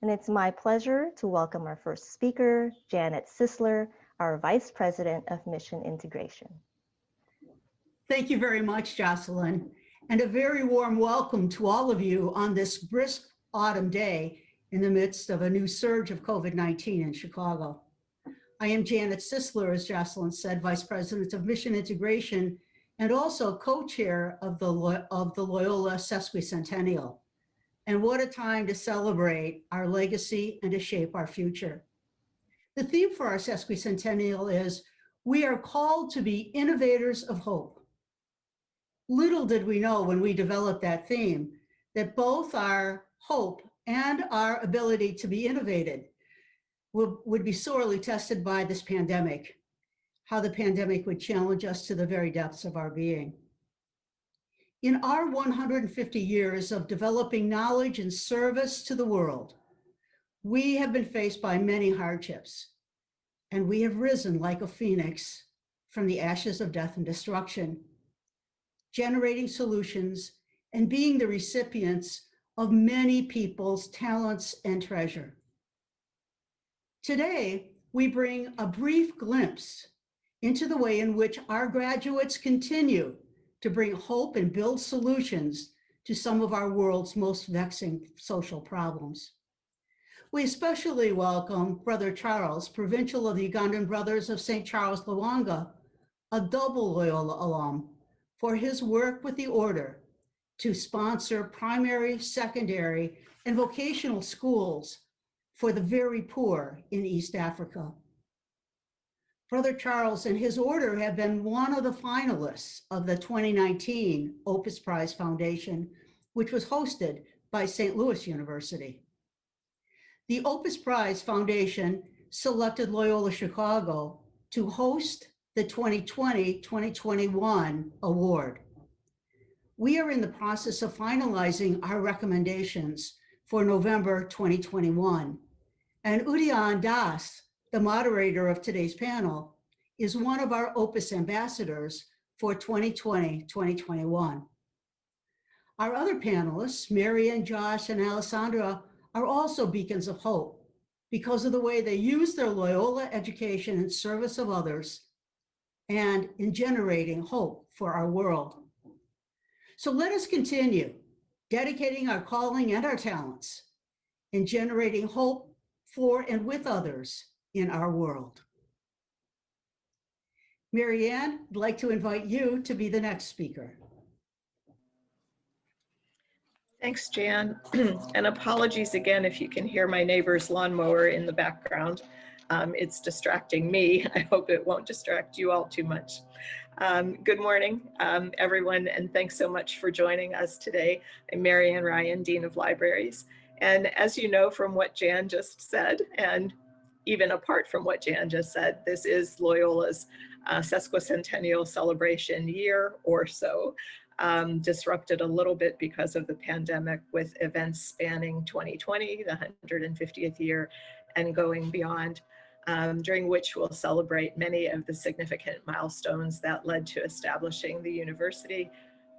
And it's my pleasure to welcome our first speaker, Janet Sisler, our Vice President of Mission Integration. Thank you very much, Jocelyn, and a very warm welcome to all of you on this brisk autumn day in the midst of a new surge of COVID-19 in Chicago. I am Janet Sisler, as Jocelyn said, Vice President of Mission Integration and also co-chair of the Loyola Sesquicentennial. And what a time to celebrate our legacy and to shape our future. The theme for our Sesquicentennial is, we are called to be innovators of hope. Little did we know when we developed that theme that both our hope and our ability to be innovated would be sorely tested by this pandemic, how the pandemic would challenge us to the very depths of our being. In our 150 years of developing knowledge and service to the world, we have been faced by many hardships, and we have risen like a phoenix from the ashes of death and destruction, generating solutions and being the recipients of many people's talents and treasure. Today, we bring a brief glimpse into the way in which our graduates continue to bring hope and build solutions to some of our world's most vexing social problems. We especially welcome Brother Charles, Provincial of the Ugandan Brothers of St. Charles Lwanga, a double Loyola alum, for his work with the order to sponsor primary, secondary, and vocational schools for the very poor in East Africa. Brother Charles and his order have been one of the finalists of the 2019 Opus Prize Foundation, which was hosted by St. Louis University. The Opus Prize Foundation selected Loyola Chicago to host the 2020-2021 award. We are in the process of finalizing our recommendations for November 2021. And Udian Das, the moderator of today's panel, is one of our Opus ambassadors for 2020-2021. Our other panelists, Marianne, Josh, and Alessandra, are also beacons of hope because of the way they use their Loyola education in service of others and in generating hope for our world. So let us continue dedicating our calling and our talents in generating hope for and with others in our world. Marianne, I'd like to invite you to be the next speaker. Thanks, Jan. And apologies again if you can hear my neighbor's lawnmower in the background. It's distracting me. I hope it won't distract you all too much. Good morning, everyone, and thanks so much for joining us today. I'm Marianne Ryan, Dean of Libraries. And as you know from what Jan just said, and even apart from what Jan just said, this is Loyola's sesquicentennial celebration year or so, disrupted a little bit because of the pandemic with events spanning 2020, the 150th year, and going beyond, during which we'll celebrate many of the significant milestones that led to establishing the university,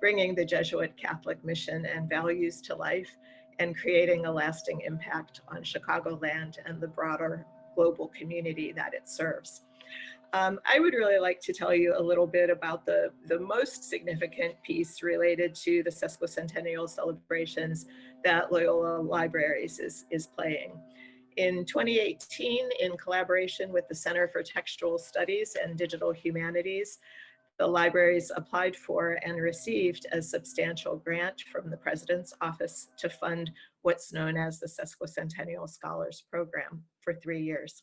bringing the Jesuit Catholic mission and values to life, and creating a lasting impact on Chicagoland and the broader global community that it serves. I would really like to tell you a little bit about the most significant piece related to the sesquicentennial celebrations that Loyola Libraries is playing. In 2018, in collaboration with the Center for Textual Studies and Digital Humanities, the libraries applied for and received a substantial grant from the President's Office to fund what's known as the Sesquicentennial Scholars Program for 3 years.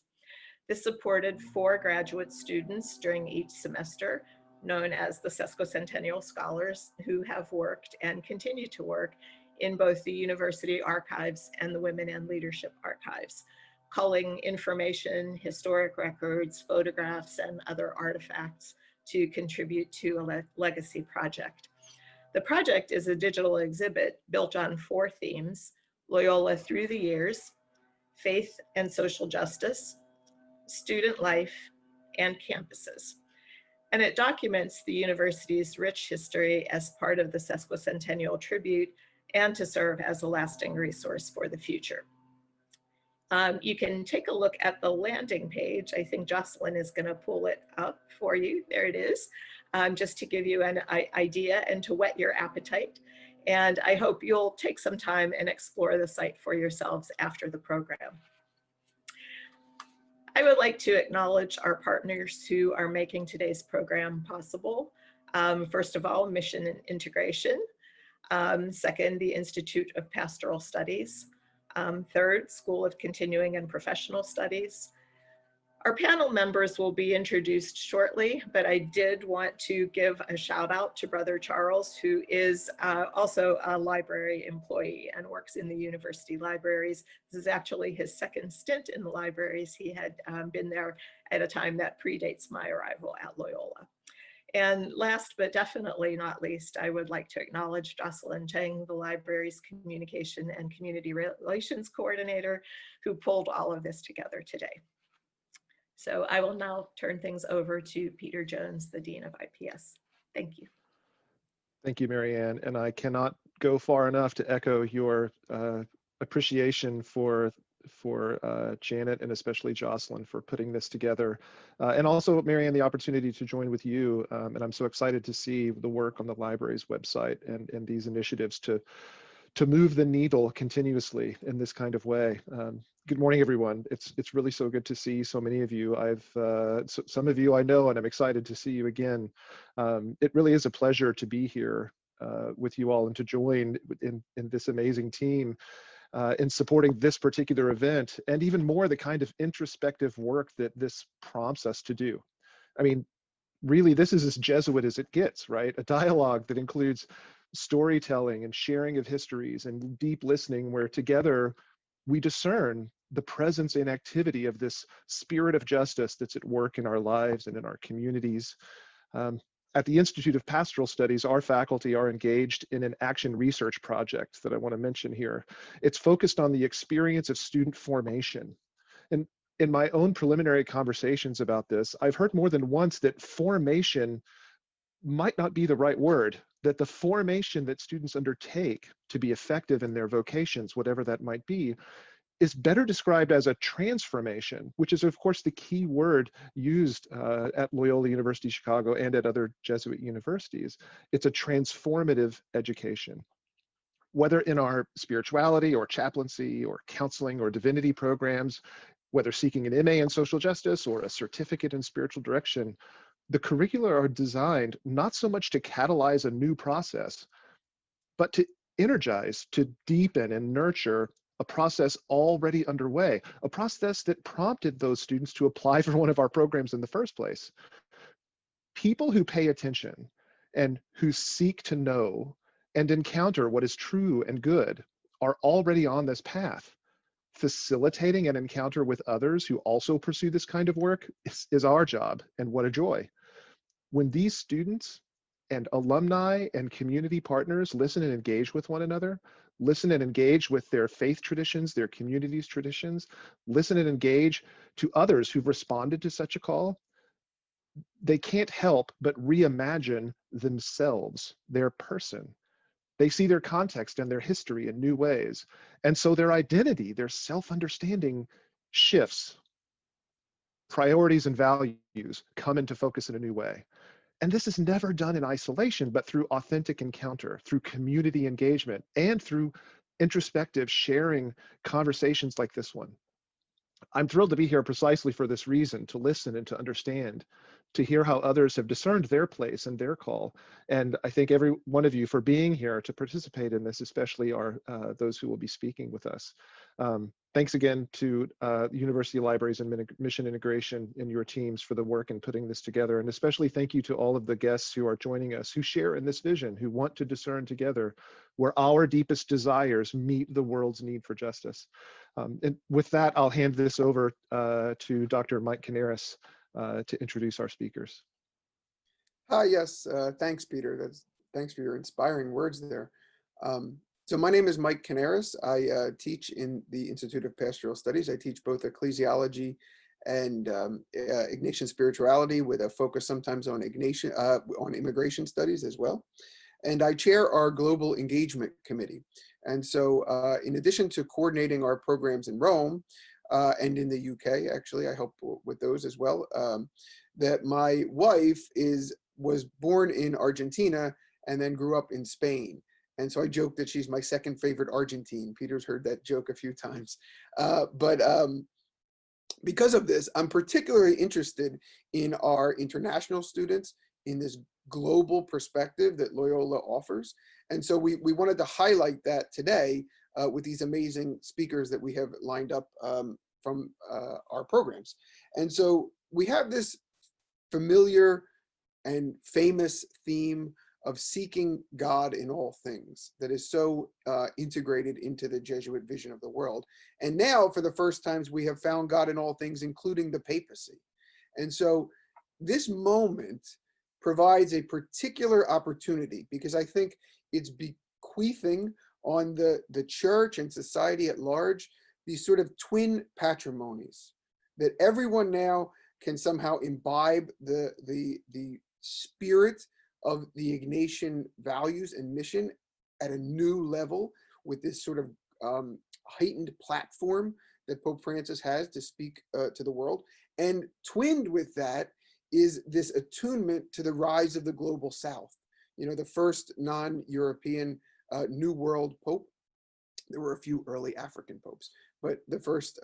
This supported 4 graduate students during each semester, known as the Sesquicentennial Scholars, who have worked and continue to work in both the university archives and the Women and Leadership archives, culling information, historic records, photographs, and other artifacts to contribute to a legacy project. The project is a digital exhibit built on 4 themes: Loyola through the years, faith and social justice, student life, and campuses. And it documents the university's rich history as part of the Sesquicentennial Tribute and to serve as a lasting resource for the future. You can take a look at the landing page. I think Jocelyn is going to pull it up for you. There it is, just to give you an idea and to whet your appetite. And I hope you'll take some time and explore the site for yourselves after the program. I would like to acknowledge our partners who are making today's program possible. First of all, Mission and Integration. Second, the Institute of Pastoral Studies. Third, School of Continuing and Professional Studies. Our panel members will be introduced shortly, but I did want to give a shout out to Brother Charles, who is also a library employee and works in the university libraries. This is actually his second stint in the libraries. He had been there at a time that predates my arrival at Loyola. And last but definitely not least, I would like to acknowledge Jocelyn Cheng, the library's communication and community relations coordinator, who pulled all of this together today. So I will now turn things over to Peter Jones, the Dean of IPS. Thank you. Thank you, Marianne. And I cannot go far enough to echo your appreciation for Janet and especially Jocelyn for putting this together. And also, Marianne, the opportunity to join with you. And I'm so excited to see the work on the library's website and these initiatives to move the needle continuously in this kind of way. Good morning, everyone. It's really so good to see so many of you. Some of you I know, and I'm excited to see you again. It really is a pleasure to be here with you all and to join in this amazing team in supporting this particular event, and even more the kind of introspective work that this prompts us to do. I mean, really, this is as Jesuit as it gets, right? A dialogue that includes storytelling and sharing of histories and deep listening, where together we discern the presence and activity of this spirit of justice that's at work in our lives and in our communities. At the Institute of Pastoral Studies, our faculty are engaged in an action research project that I want to mention here. It's focused on the experience of student formation. And in my own preliminary conversations about this, I've heard more than once that formation might not be the right word, that the formation that students undertake to be effective in their vocations, whatever that might be, is better described as a transformation, which is of course the key word used at Loyola University Chicago and at other Jesuit universities. It's a transformative education. Whether in our spirituality or chaplaincy or counseling or divinity programs, whether seeking an MA in social justice or a certificate in spiritual direction, the curricula are designed not so much to catalyze a new process, but to energize, to deepen and nurture a process already underway, a process that prompted those students to apply for one of our programs in the first place. People who pay attention and who seek to know and encounter what is true and good are already on this path. Facilitating an encounter with others who also pursue this kind of work is our job, and what a joy. When these students and alumni and community partners listen and engage with one another, listen and engage with their faith traditions, their community's traditions, listen and engage to others who've responded to such a call, they can't help but reimagine themselves, their person. They see their context and their history in new ways. And so their identity, their self-understanding shifts. Priorities and values come into focus in a new way. And this is never done in isolation, but through authentic encounter, through community engagement, and through introspective sharing conversations like this one. I'm thrilled to be here precisely for this reason, to listen and to understand, to hear how others have discerned their place and their call. And I thank every one of you for being here to participate in this, especially those who will be speaking with us. Thanks again to University Libraries and Mission Integration and your teams for the work in putting this together. And especially thank you to all of the guests who are joining us, who share in this vision, who want to discern together where our deepest desires meet the world's need for justice. And with that, I'll hand this over to Dr. Mike Canaris to introduce our speakers. Hi, yes, thanks, Peter. Thanks for your inspiring words there. So my name is Mike Canaris. I teach in the Institute of Pastoral Studies. I teach both ecclesiology and Ignatian spirituality, with a focus sometimes on immigration studies as well. And I chair our Global Engagement Committee. And so in addition to coordinating our programs in Rome, and in the UK, actually, I help with those as well. That my wife was born in Argentina and then grew up in Spain. And so I joke that she's my second favorite Argentine. Peter's heard that joke a few times. But because of this, I'm particularly interested in our international students, in this global perspective that Loyola offers. And so we wanted to highlight that today with these amazing speakers that we have lined up from our programs. And so we have this familiar and famous theme of seeking God in all things that is so integrated into the Jesuit vision of the world. And now, for the first times, we have found God in all things, including the papacy. And so this moment provides a particular opportunity, because I think it's bequeathing on the church and society at large these sort of twin patrimonies that everyone now can somehow imbibe the spirit of the Ignatian values and mission at a new level, with this sort of heightened platform that Pope Francis has to speak to the world. And twinned with that is this attunement to the rise of the global South. You know, the first non-European New World Pope. There were a few early African popes, but the first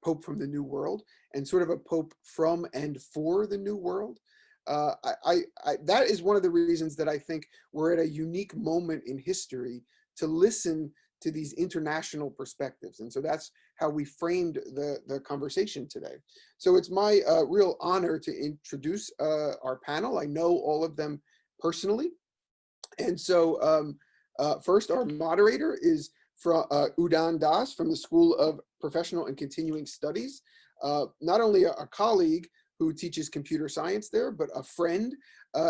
Pope from the New World, and sort of a Pope from and for the New World. That is one of the reasons that I think we're at a unique moment in history to listen to these international perspectives. And so that's how we framed the conversation today. So it's my real honor to introduce our panel. I know all of them personally. And so first, our moderator is from Udan Das from the School of Professional and Continuing Studies, not only a colleague who teaches computer science there, but a friend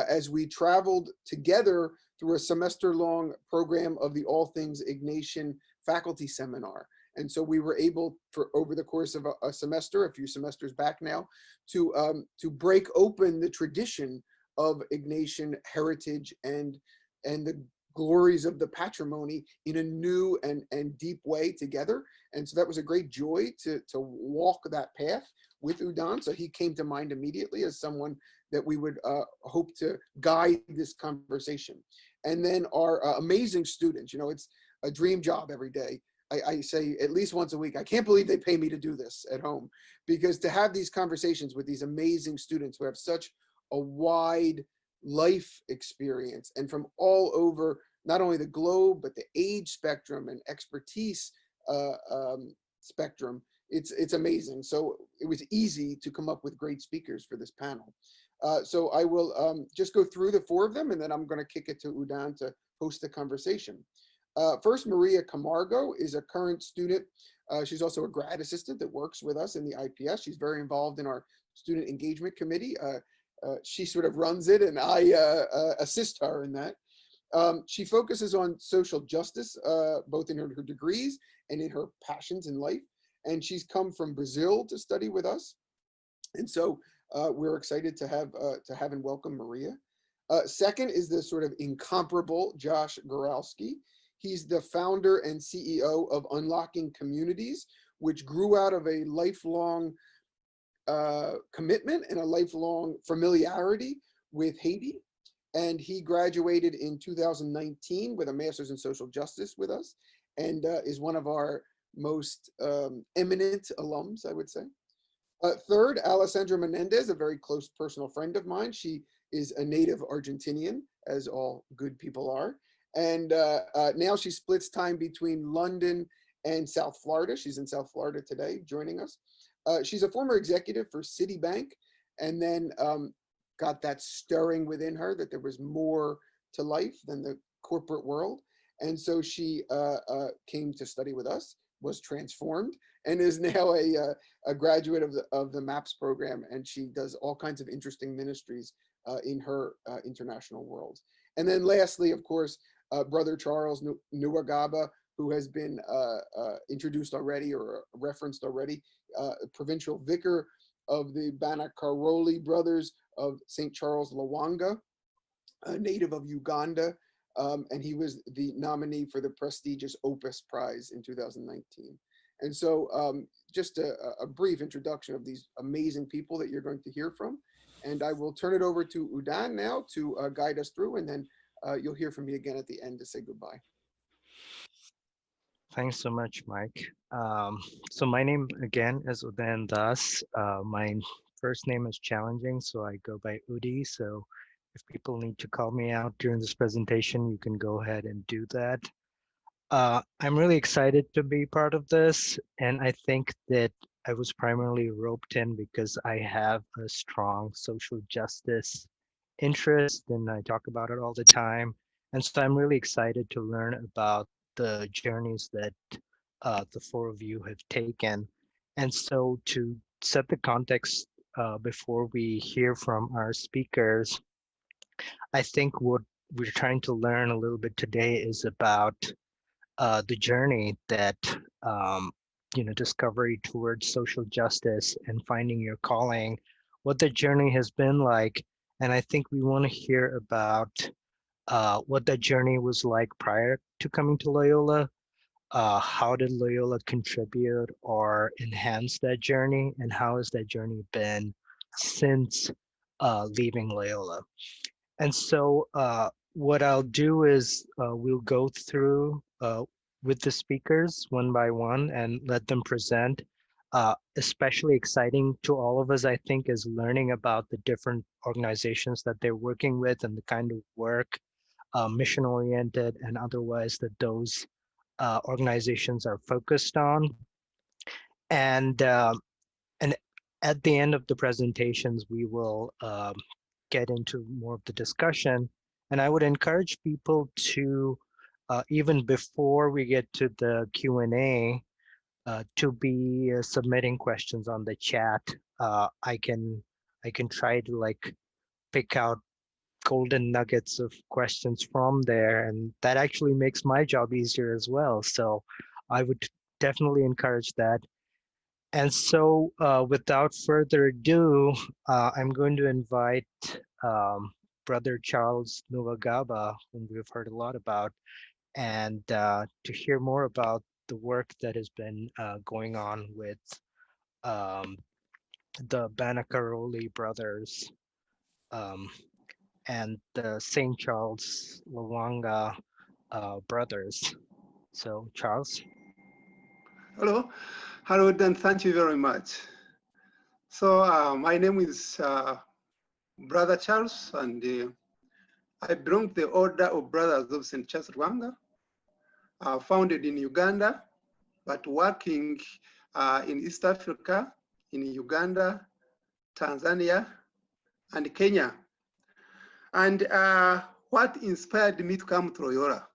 as we traveled together through a semester-long program of the All Things Ignatian faculty seminar. And so we were able, for over the course of a semester, a few semesters back now, to break open the tradition of Ignatian heritage and the glories of the patrimony in a new and deep way together. And so that was a great joy to walk that path with Udan. So he came to mind immediately as someone that we would hope to guide this conversation. And then our amazing students, you know, it's a dream job every day. I say at least once a week, I can't believe they pay me to do this at home, because to have these conversations with these amazing students who have such a wide life experience and from all over, not only the globe, but the age spectrum and expertise spectrum, it's amazing. So it was easy to come up with great speakers for this panel. So I will just go through the four of them, and then I'm going to kick it to Udan to host the conversation. First, Maria Camargo is a current student. She's also a grad assistant that works with us in the IPS. She's very involved in our student engagement committee. She sort of runs it, and I assist her in that. She focuses on social justice, both in her degrees and in her passions in life. And she's come from Brazil to study with us. And so we're excited to have and welcome Maria. Second is the sort of incomparable Josh Growlski. He's the founder and CEO of Unlocking Communities, which grew out of a lifelong commitment and a lifelong familiarity with Haiti. And he graduated in 2019 with a master's in social justice with us, and is one of our most eminent alums, I would say. Third, Alessandra Menendez, a very close personal friend of mine. She is a native Argentinian, as all good people are. And now she splits time between London and South Florida. She's in South Florida today, joining us. She's a former executive for Citibank, and then got that stirring within her that there was more to life than the corporate world. And so she came to study with us, was transformed, and is now a graduate of the MAPS program. And she does all kinds of interesting ministries in her international world. And then lastly, of course, Brother Charles Noueva Gaba, who has been introduced already or referenced already, provincial vicar of the Banacaroli brothers of St. Charles Lwanga, a native of Uganda, and he was the nominee for the prestigious Opus Prize in 2019. And so just a brief introduction of these amazing people that you're going to hear from. And I will turn it over to Udan now to guide us through, and then you'll hear from me again at the end to say goodbye. Thanks so much, Mike. So my name again is Udan Das. My first name is challenging, so I go by Udi. So if people need to call me out during this presentation, you can go ahead and do that. I'm really excited to be part of this, and I think that I was primarily roped in because I have a strong social justice interest, and I talk about it all the time. And so I'm really excited to learn about the journeys that the four of you have taken. And so to set the context before we hear from our speakers, I think what we're trying to learn a little bit today is about the journey that discovery towards social justice and finding your calling, what the journey has been like. And I think we want to hear about what that journey was like prior to coming to Loyola. How did Loyola contribute or enhance that journey, and how has that journey been since leaving Loyola? And so what I'll do is we'll go through with the speakers one by one and let them present. Especially exciting to all of us, I think, is learning about the different organizations that they're working with and the kind of work, mission-oriented and otherwise, that those organizations are focused on. And at the end of the presentations, we will get into more of the discussion. And I would encourage people to, even before we get to the Q&A, to be submitting questions on the chat. I can try to like pick out golden nuggets of questions from there, and that actually makes my job easier as well. So I would definitely encourage that. And so without further ado, I'm going to invite Brother Charles Nueva Gaba, whom we've heard a lot about, and to hear more about the work that has been going on with the Banacaroli brothers and the St. Charles Lwanga brothers. So Charles. Hello, Dan, thank you very much. So my name is Brother Charles, and I belong to the Order of Brothers of St. Charles Lwanga, founded in Uganda, but working in East Africa, in Uganda, Tanzania, and Kenya. And what inspired me to come to Loyola?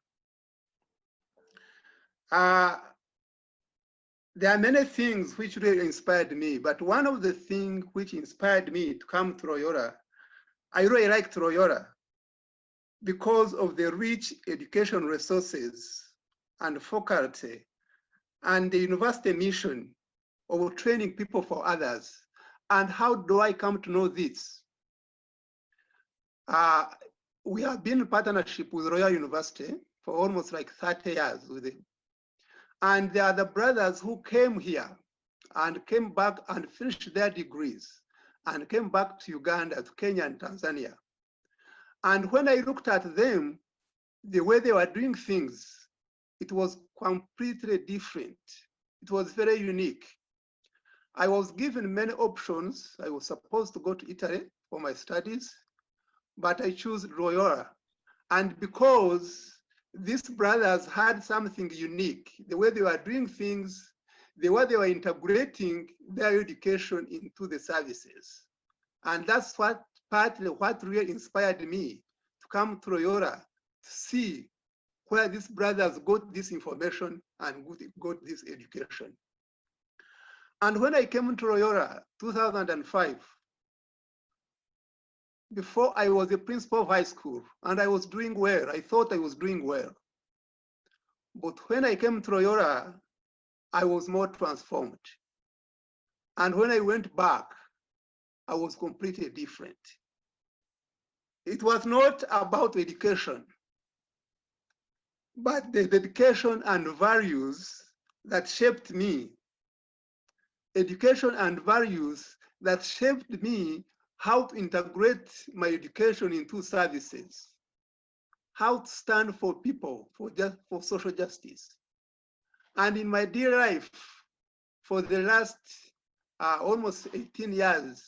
There are many things which really inspired me, but one of the things which inspired me to come to Loyola, I really liked Loyola because of the rich education resources and faculty and the university mission of training people for others. And how do I come to know this? We have been in partnership with Royal University for almost like 30 years with them. And there are the brothers who came here and came back and finished their degrees and came back to Uganda, to Kenya and Tanzania. And when I looked at them, the way they were doing things, it was completely different. It was very unique. I was given many options. I was supposed to go to Italy for my studies, but I chose Loyola. And because these brothers had something unique, the way they were doing things, the way they were integrating their education into the services. And that's partly what really inspired me to come to Loyola, to see where these brothers got this information and got this education. And when I came to Loyola, 2005, before I was a principal of high school, and I was doing well. I thought I was doing well. But when I came to Loyola, I was more transformed. And when I went back, I was completely different. It was not about education, but the dedication and values that shaped me education and values that shaped me how to integrate my education into services, how to stand for people, for social justice. And in my dear life, for the last almost 18 years,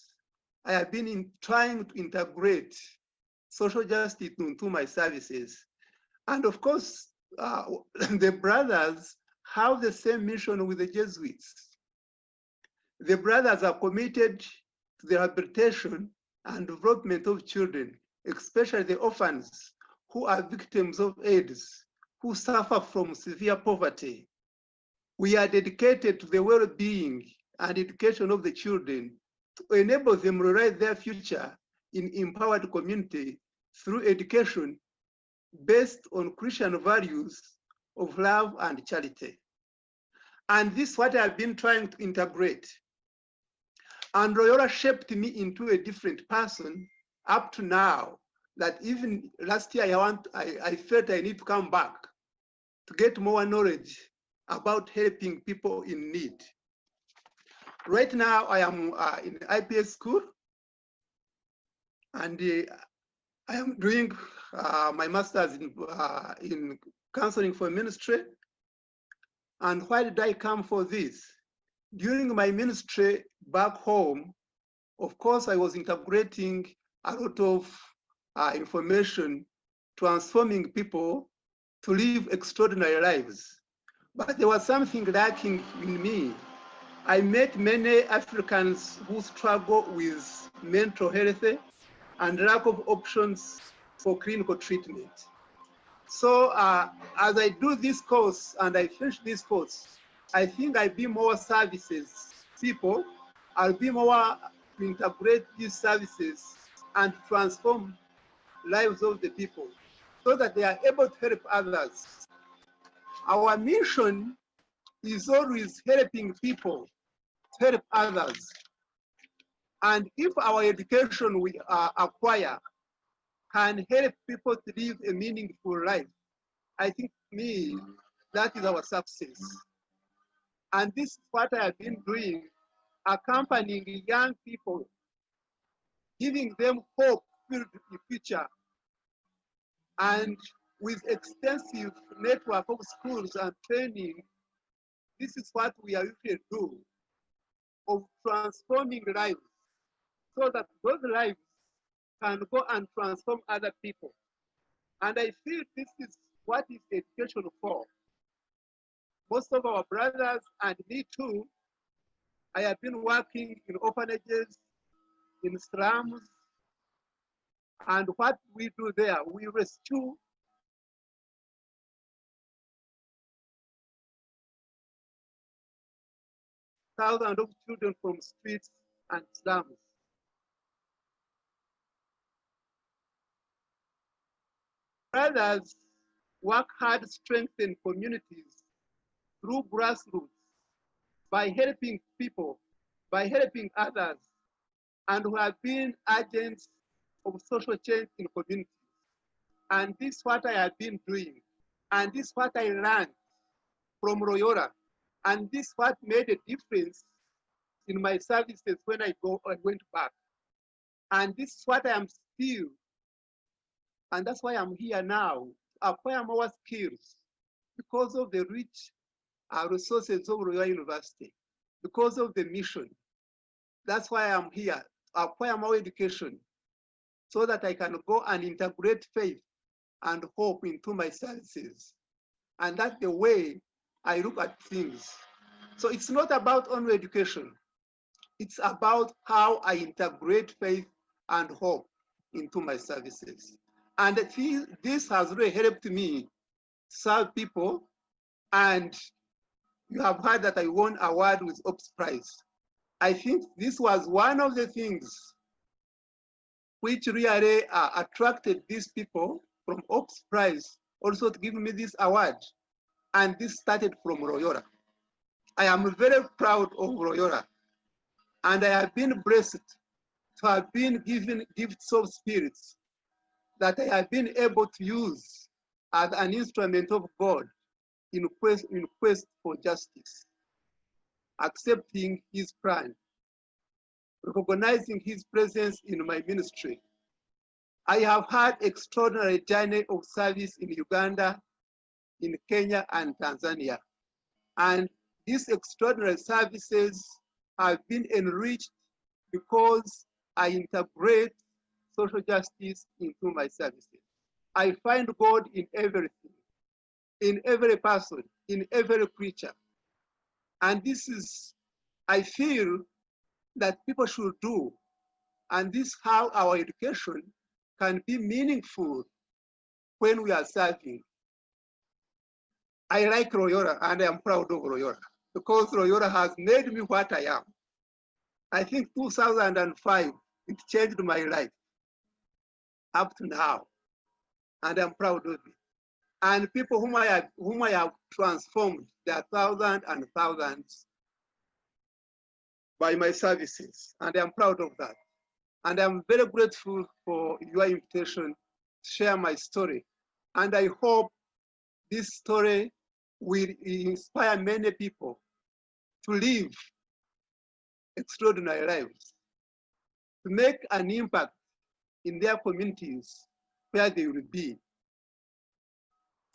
I have been trying to integrate social justice into my services. And of course, the brothers have the same mission with the Jesuits. The brothers are committed to the rehabilitation and development of children, especially the orphans who are victims of AIDS, who suffer from severe poverty. We are dedicated to the well-being and education of the children to enable them to realize their future in empowered community through education based on Christian values of love and charity. And this is what I've been trying to integrate. And Loyola shaped me into a different person up to now, that even last year I felt I need to come back to get more knowledge about helping people in need. Right now I am in IPS school, and I am doing my master's in counseling for ministry. And why did I come for this? During my ministry back home, of course, I was integrating a lot of information, transforming people to live extraordinary lives. But there was something lacking in me. I met many Africans who struggle with mental health and lack of options for clinical treatment. So as I do this course and I finish this course, I think I'll be more services people. I'll be more to integrate these services and transform lives of the people so that they are able to help others. Our mission is always helping people to help others. And if our education we acquire can help people to live a meaningful life, I think to me, that is our success. And this is what I have been doing, accompanying young people, giving them hope filled in the future. And with extensive network of schools and training, this is what we are usually do, of transforming lives so that those lives can go and transform other people. And I feel this is what is education for. Most of our brothers and me too, I have been working in orphanages, in slums, and what we do there, we rescue thousands of children from streets and slums. Brothers work hard to strengthen communities through grassroots, by helping people, by helping others, and who have been agents of social change in communities. And this is what I have been doing. And this is what I learned from Loyola. And this is what made a difference in my services when I went back. And this is what I am still. And that's why I'm here now, acquire more skills because of the rich resources of Loyola University, because of the mission. That's why I'm here, acquire more education so that I can go and integrate faith and hope into my services. And that's the way I look at things. So it's not about only education. It's about how I integrate faith and hope into my services. And this has really helped me serve people. And you have heard that I won an award with Ops Prize. I think this was one of the things which really attracted these people from Ops Prize also to give me this award. And this started from Loyola. I am very proud of Loyola. And I have been blessed to have been given gifts of spirits that I have been able to use as an instrument of God in quest for justice. accepting his plan, recognizing his presence in my ministry. I have had extraordinary journey of service in Uganda, in Kenya, and Tanzania. And these extraordinary services have been enriched because I integrate social justice into my services. I find God in everything, in every person, in every creature. And this is, I feel that people should do. And this is how our education can be meaningful when we are serving. I like Loyola and I am proud of Loyola because Loyola has made me what I am. I think 2005, it changed my life up to now. And I'm proud of it. And people whom I have transformed, there are thousands and thousands by my services. And I'm proud of that. And I'm very grateful for your invitation to share my story. And I hope this story will inspire many people to live extraordinary lives, to make an impact in their communities where they will be,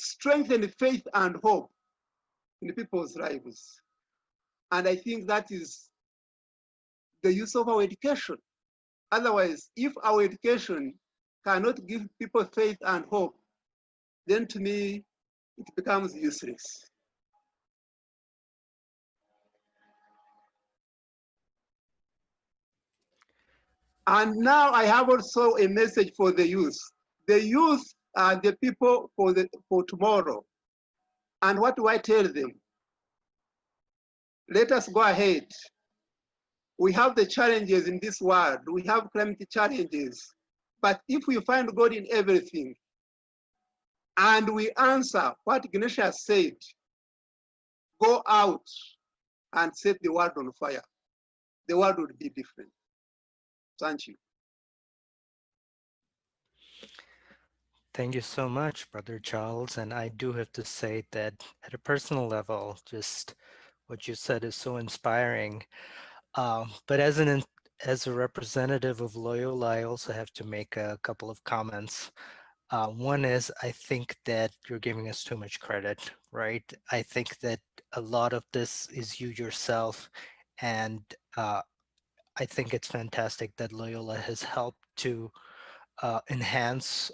strengthen faith and hope in people's lives. And I think that is the use of our education. Otherwise, if our education cannot give people faith and hope, then to me, it becomes useless. And now I have also a message for the youth. The youth are the people for tomorrow. And what do I tell them? Let us go ahead. We have the challenges in this world. We have climate challenges. But if we find God in everything, and we answer what Ignatius said, go out and set the world on fire, the world would be different. Thank you. Thank you so much, Brother Charles. And I do have to say that at a personal level, just what you said is so inspiring. But as a representative of Loyola, I also have to make a couple of comments. One is, I think that you're giving us too much credit, right? I think that a lot of this is you yourself. And I think it's fantastic that Loyola has helped to enhance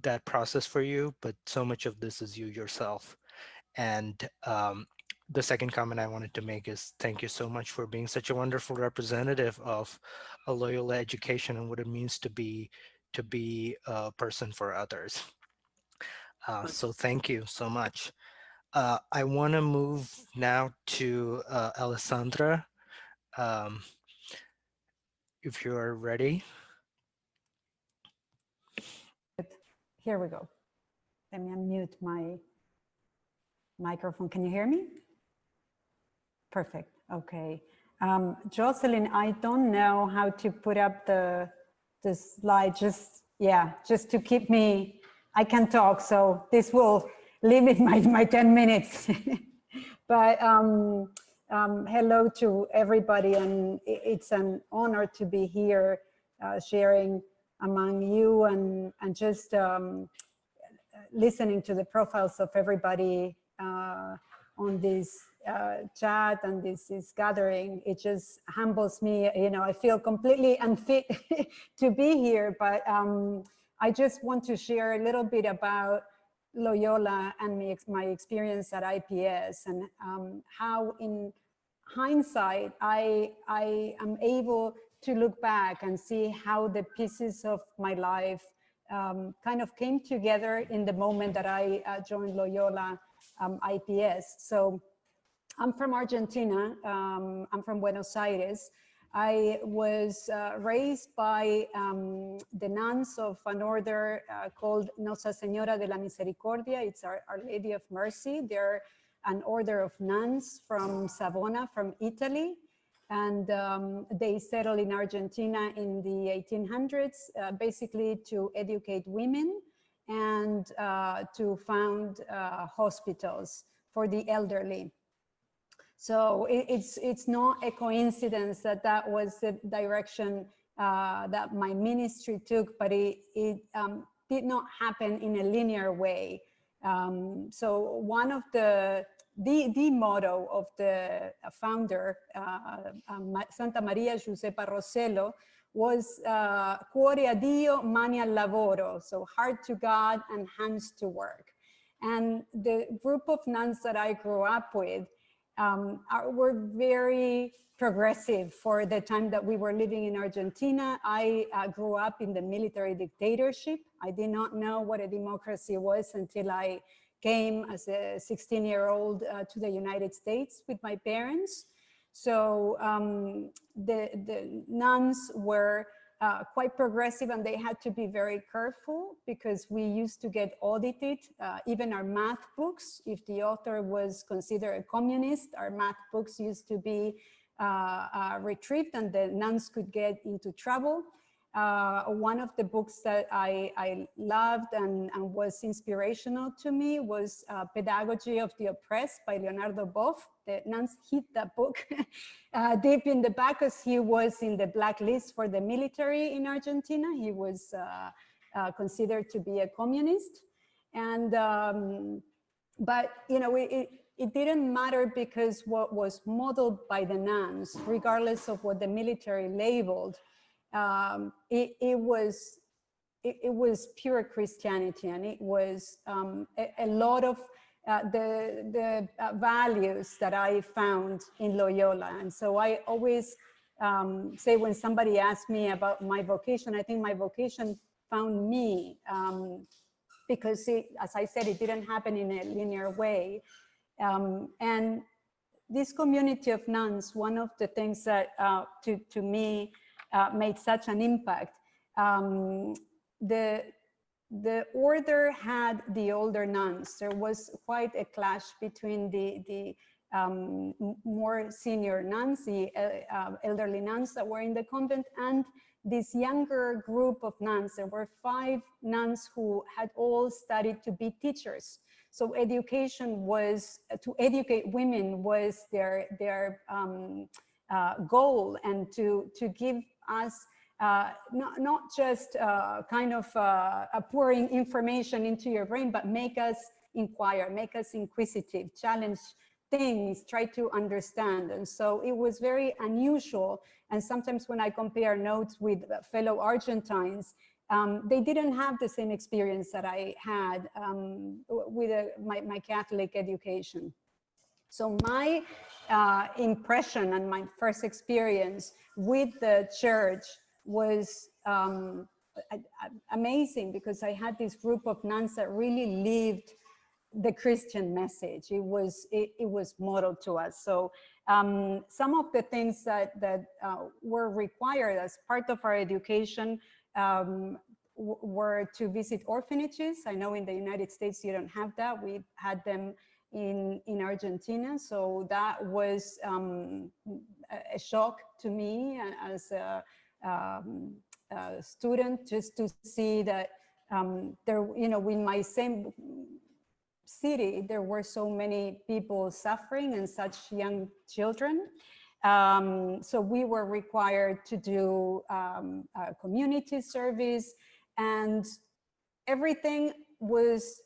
that process for you, but so much of this is you yourself. And the second comment I wanted to make is thank you so much for being such a wonderful representative of a Loyola education and what it means to be a person for others. So thank you so much. I want to move now to Alessandra. If you are ready. Here we go. Let me unmute my microphone. Can you hear me? Perfect. Okay. Jocelyn, I don't know how to put up the slide. Just to keep me, I can talk, so this will limit my 10 minutes. But hello to everybody, and it's an honor to be here sharing among you and just listening to the profiles of everybody on this chat and this gathering. It just humbles me. You know, I feel completely unfit to be here, but I just want to share a little bit about Loyola and my experience at IPS, and how in hindsight I am able to look back and see how the pieces of my life kind of came together in the moment that I joined Loyola IPS. So I'm from Argentina. I'm from Buenos Aires. I was raised by the nuns of an order called Nuestra Señora de la Misericordia. It's Our Lady of Mercy. They're an order of nuns from Savona, from Italy. And they settled in Argentina in the 1800s, basically to educate women and to found hospitals for the elderly. So it's not a coincidence that that was the direction that my ministry took, but it did not happen in a linear way. So one of the motto of the founder, Santa Maria Giuseppa Rossello, was cuore a Dio, mani al lavoro, so heart to God and hands to work. And the group of nuns that I grew up with were very progressive for the time that we were living in Argentina. I grew up in the military dictatorship. I did not know what a democracy was until I came as a 16-year-old to the United States with my parents. So the nuns were quite progressive, and they had to be very careful because we used to get audited, even our math books. If the author was considered a communist, our math books used to be retrieved, and the nuns could get into trouble. One of the books that I loved and was inspirational to me was Pedagogy of the Oppressed by Leonardo Boff. The nuns hid that book deep in the back because he was in the blacklist for the military in Argentina. He was considered to be a communist. And, but you know, it didn't matter because what was modeled by the nuns, regardless of what the military labeled, it was pure Christianity, and it was a lot of the values that I found in Loyola. And so I always say, when somebody asks me about my vocation, I think my vocation found me because as I said, it didn't happen in a linear way. And this community of nuns, one of the things that to me made such an impact, the order had the older nuns. There was quite a clash between the more senior nuns, the elderly nuns that were in the convent, and this younger group of nuns. There were 5 nuns who had all studied to be teachers. So education was, to educate women was their goal, and to give us not just kind of pouring information into your brain, but make us inquire, make us inquisitive, challenge things, try to understand. And so it was very unusual. And sometimes when I compare notes with fellow Argentines, they didn't have the same experience that I had with my Catholic education. So my impression and my first experience with the church was amazing, because I had this group of nuns that really lived the Christian message. It was modeled to us. So some of the things that were required as part of our education were to visit orphanages. I know in the United States you don't have that. We had them in Argentina. So that was a shock to me as a student, just to see that there, you know, in my same city, there were so many people suffering and such young children. So we were required to do community service, and everything was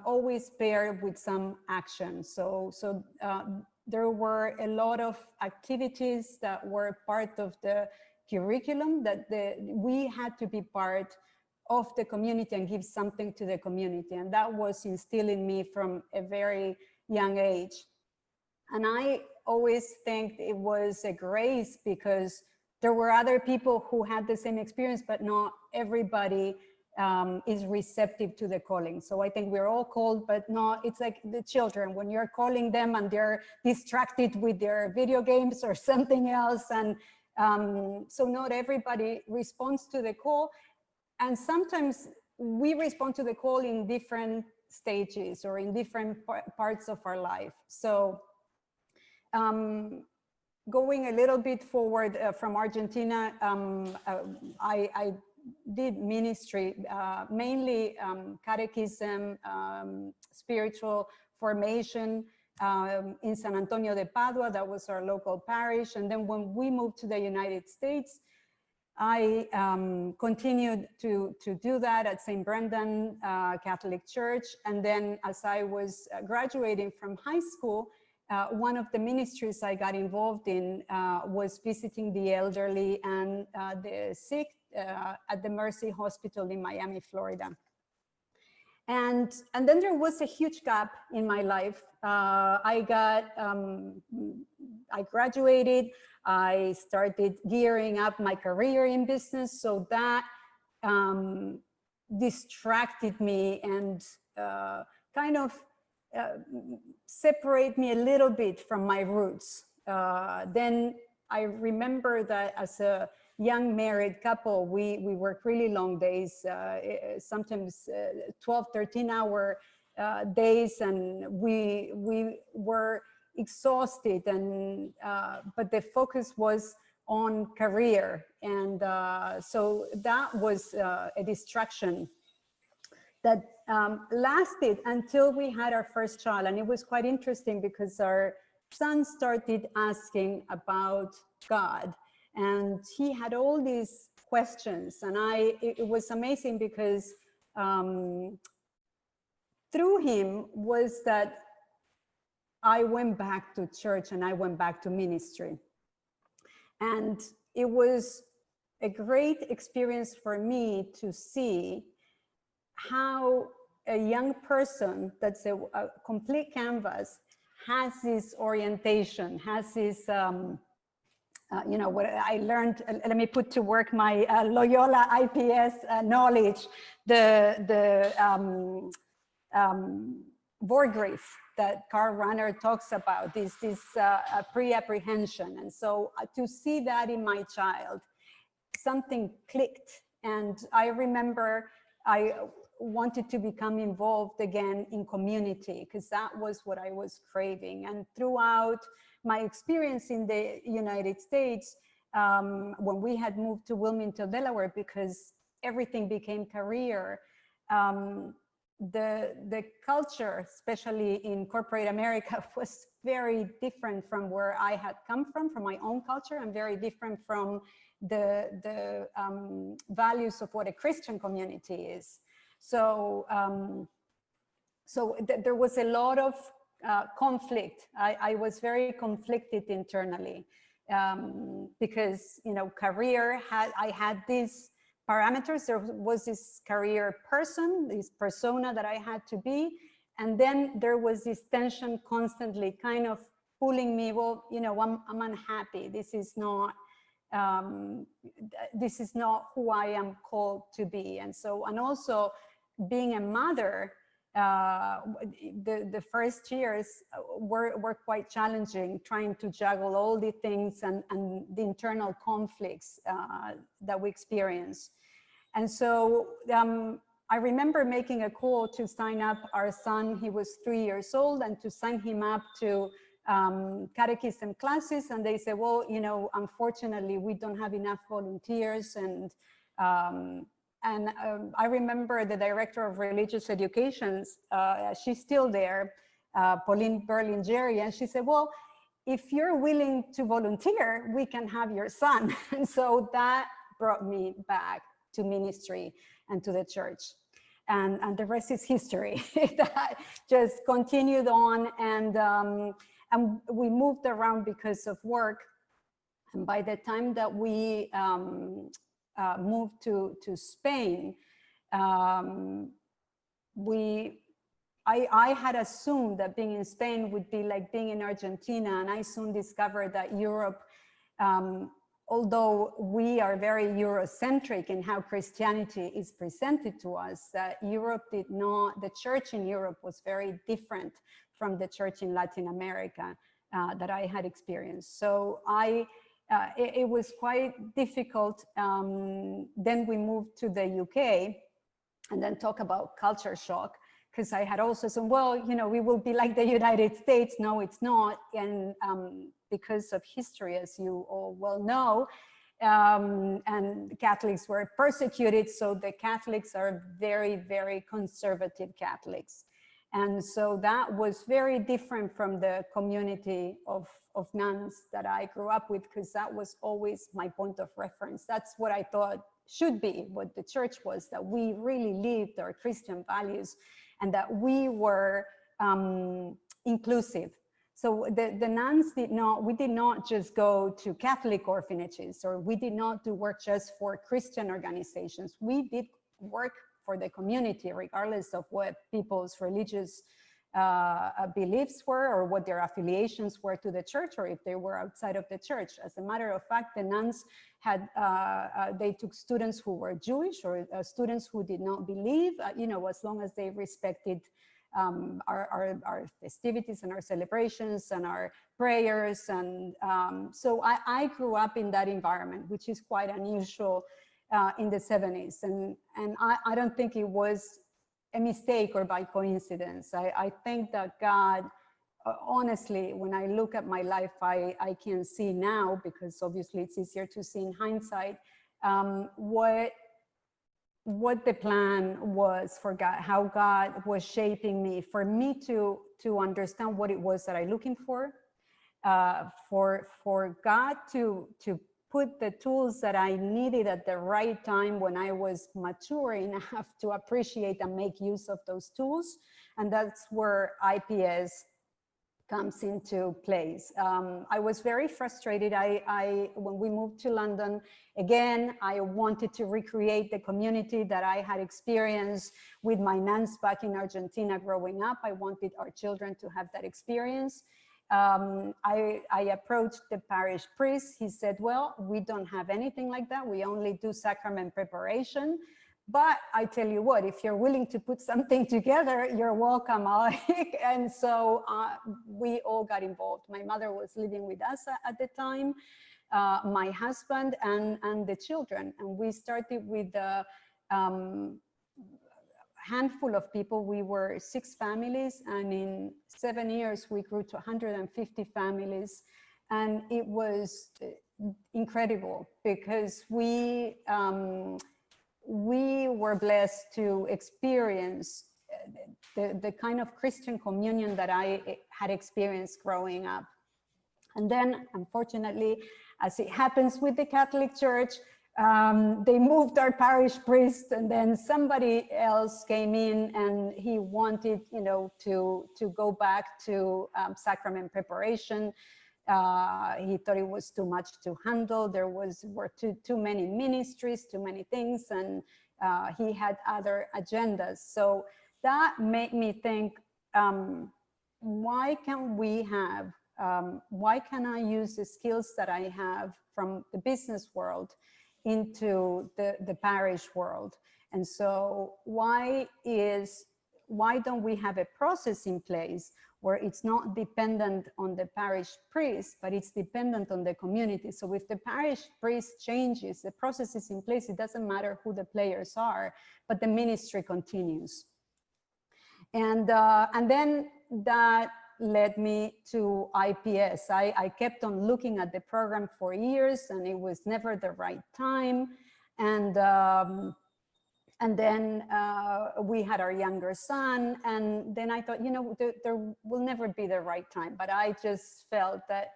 always paired with some action. So there were a lot of activities that were part of the curriculum, that we had to be part of the community and give something to the community. And that was instilled in me from a very young age. And I always think it was a grace, because there were other people who had the same experience, but not everybody is receptive to the calling. So I think we're all called, but not, it's like the children, when you're calling them and they're distracted with their video games or something else. And so not everybody responds to the call. And sometimes we respond to the call in different stages or in different parts of our life. So going a little bit forward from Argentina, I did ministry, mainly catechism, spiritual formation, in San Antonio de Padua. That was our local parish. And then when we moved to the United States, I continued to do that at St. Brendan Catholic Church. And then as I was graduating from high school, one of the ministries I got involved in was visiting the elderly and the sick at the Mercy Hospital in Miami, Florida. And then there was a huge gap in my life. I graduated, I started gearing up my career in business, so that distracted me and kind of separate me a little bit from my roots. Then I remember that as a young married couple, we work really long days, sometimes 12, 13-hour days, and we were exhausted, and but the focus was on career, and so that was a distraction that lasted until we had our first child. And it was quite interesting because our son started asking about God, and he had all these questions, and it was amazing because through him was that I went back to church and I went back to ministry. And it was a great experience for me to see how a young person that's a complete canvas has this orientation, has this, you know, what I learned, let me put to work my Loyola IPS knowledge, the Vorgrief that Karl Rahner talks about, this pre-apprehension. And so to see that in my child, something clicked. And I remember I wanted to become involved again in community, because that was what I was craving. And throughout my experience in the United States, when we had moved to Wilmington, Delaware, because everything became career, the culture, especially in corporate America, was very different from where I had come from my own culture, and very different from the values of what a Christian community is. So, there was a lot of conflict. I was very conflicted internally because, you know, career I had these parameters. There was this career person, this persona that I had to be. And then there was this tension constantly kind of pulling me, well, you know, I'm unhappy. This is not who I am called to be. And so, and also being a mother, the first years were quite challenging, trying to juggle all the things and the internal conflicts that we experience. And so I remember making a call to sign up our son. He was 3 years old, and to sign him up to catechism classes. And they said, well, you know, unfortunately, we don't have enough volunteers. And I remember the director of religious education, she's still there, Pauline Berlingeri, and she said, well, if you're willing to volunteer, we can have your son. And so that brought me back to ministry and to the church. And the rest is history. That just continued on, and we moved around because of work. And by the time that we moved to Spain, I had assumed that being in Spain would be like being in Argentina, and I soon discovered that Europe, although we are very Eurocentric in how Christianity is presented to us, that Europe did not, the church in Europe was very different from the church in Latin America that I had experienced. So it was quite difficult. Then we moved to the UK, and then talk about culture shock, because I had also said, well, you know, we will be like the United States. No, it's not. And because of history, as you all well know, and Catholics were persecuted. So the Catholics are very, very conservative Catholics. And so that was very different from the community of nuns that I grew up with, because that was always my point of reference. That's what I thought should be what the church was, that we really lived our Christian values and that we were inclusive. So the nuns we did not just go to Catholic orphanages, or we did not do work just for Christian organizations. We did work for the community, regardless of what people's religious beliefs were, or what their affiliations were to the church, or if they were outside of the church. As a matter of fact, the nuns had, they took students who were Jewish, or students who did not believe, as long as they respected our festivities and our celebrations and our prayers. And so I grew up in that environment, which is quite unusual in the 70s. And I don't think it was a mistake or by coincidence. I think that God, honestly, when I look at my life, I can see now, because obviously it's easier to see in hindsight, what the plan was for God, how God was shaping me, for me to understand what it was that I'm looking for God to put the tools that I needed at the right time when I was mature enough to appreciate and make use of those tools. And that's where IPS comes into place. I was very frustrated. When we moved to London, again, I wanted to recreate the community that I had experienced with my nuns back in Argentina growing up. I wanted our children to have that experience. I approached the parish priest. He said, well, we don't have anything like that. We only do sacrament preparation. But I tell you what, if you're willing to put something together, you're welcome. And so we all got involved. My mother was living with us at the time, my husband and the children. And we started with a handful of people. We were 6 families, and in 7 years, we grew to 150 families. And it was incredible, because we were blessed to experience the kind of Christian communion that I had experienced growing up. And then, unfortunately, as it happens with the Catholic Church, they moved our parish priest, and then somebody else came in, and he wanted, to go back to sacrament preparation. He thought it was too much to handle. There were too many ministries, too many things, and he had other agendas. So that made me think, why can I use the skills that I have from the business world into the parish world? And so why don't we have a process in place where it's not dependent on the parish priest, but it's dependent on the community? So if the parish priest changes, the process is in place, it doesn't matter who the players are, but the ministry continues. And then that led me to IPS. I kept on looking at the program for years, and it was never the right time. And then we had our younger son, and then I thought, there will never be the right time. But I just felt that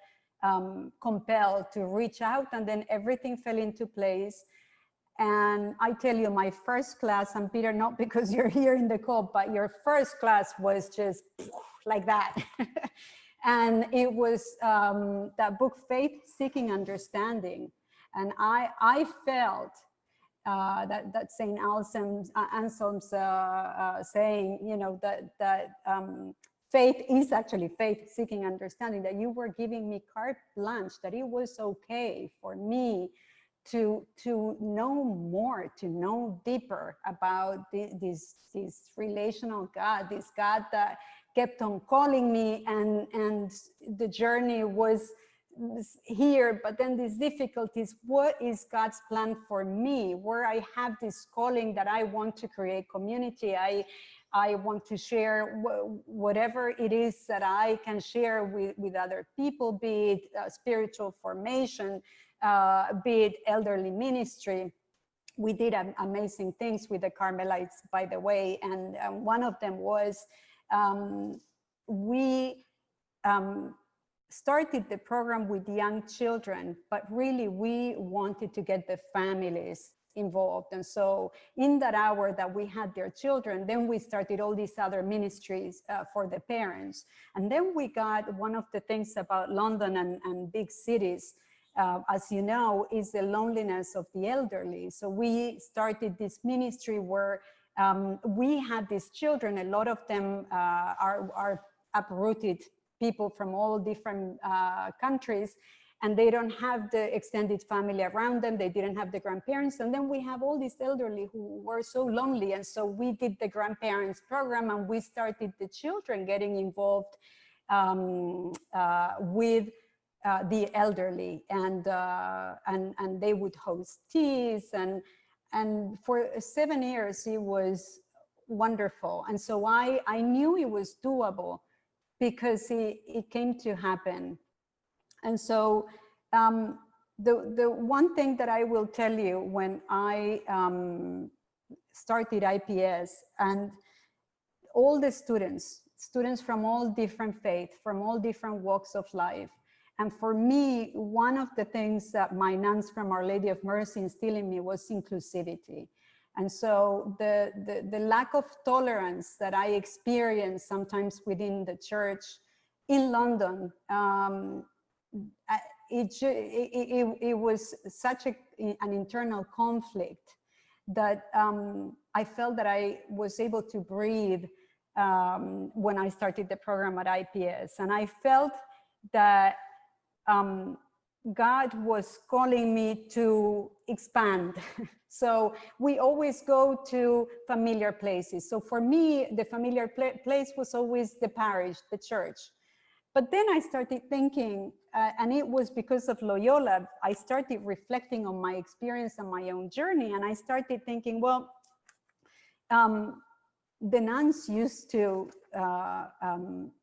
compelled to reach out, and then everything fell into place. And I tell you, my first class, and Peter, not because you're here in the call, but your first class was just like that. And it was that book, Faith Seeking Understanding. And I felt that St. Anselm's saying, that faith is actually faith seeking understanding, that you were giving me carte blanche, that it was okay for me to know more, to know deeper about this relational God, this God that kept on calling me, and the journey was here, but then these difficulties. What is God's plan for me? Where I have this calling that I want to create community, I want to share whatever it is that I can share with other people, be it spiritual formation, be it elderly ministry. We did amazing things with the Carmelites, by the way, and one of them was we started the program with young children, but really we wanted to get the families involved. And so in that hour that we had their children, then we started all these other ministries for the parents. And then we got one of the things about London and big cities, as you know, is the loneliness of the elderly. So we started this ministry where we had these children, a lot of them are uprooted people from all different countries, and they don't have the extended family around them. They didn't have the grandparents. And then we have all these elderly who were so lonely. And so we did the grandparents program, and we started the children getting involved with the elderly, and they would host teas, and for 7 years it was wonderful. And so I knew it was doable because it came to happen. And so the one thing that I will tell you, when I started IPS, and all the students from all different faiths, from all different walks of life, and for me, one of the things that my nuns from Our Lady of Mercy instilled in me was inclusivity. And so the lack of tolerance that I experienced sometimes within the church in London, it was such an internal conflict that I felt that I was able to breathe when I started the program at IPS. And I felt that God was calling me to expand. So we always go to familiar places. So for me, the familiar place was always the parish, the church. But then I started thinking, and it was because of Loyola, I started reflecting on my experience and my own journey. And I started thinking, well, the nuns used to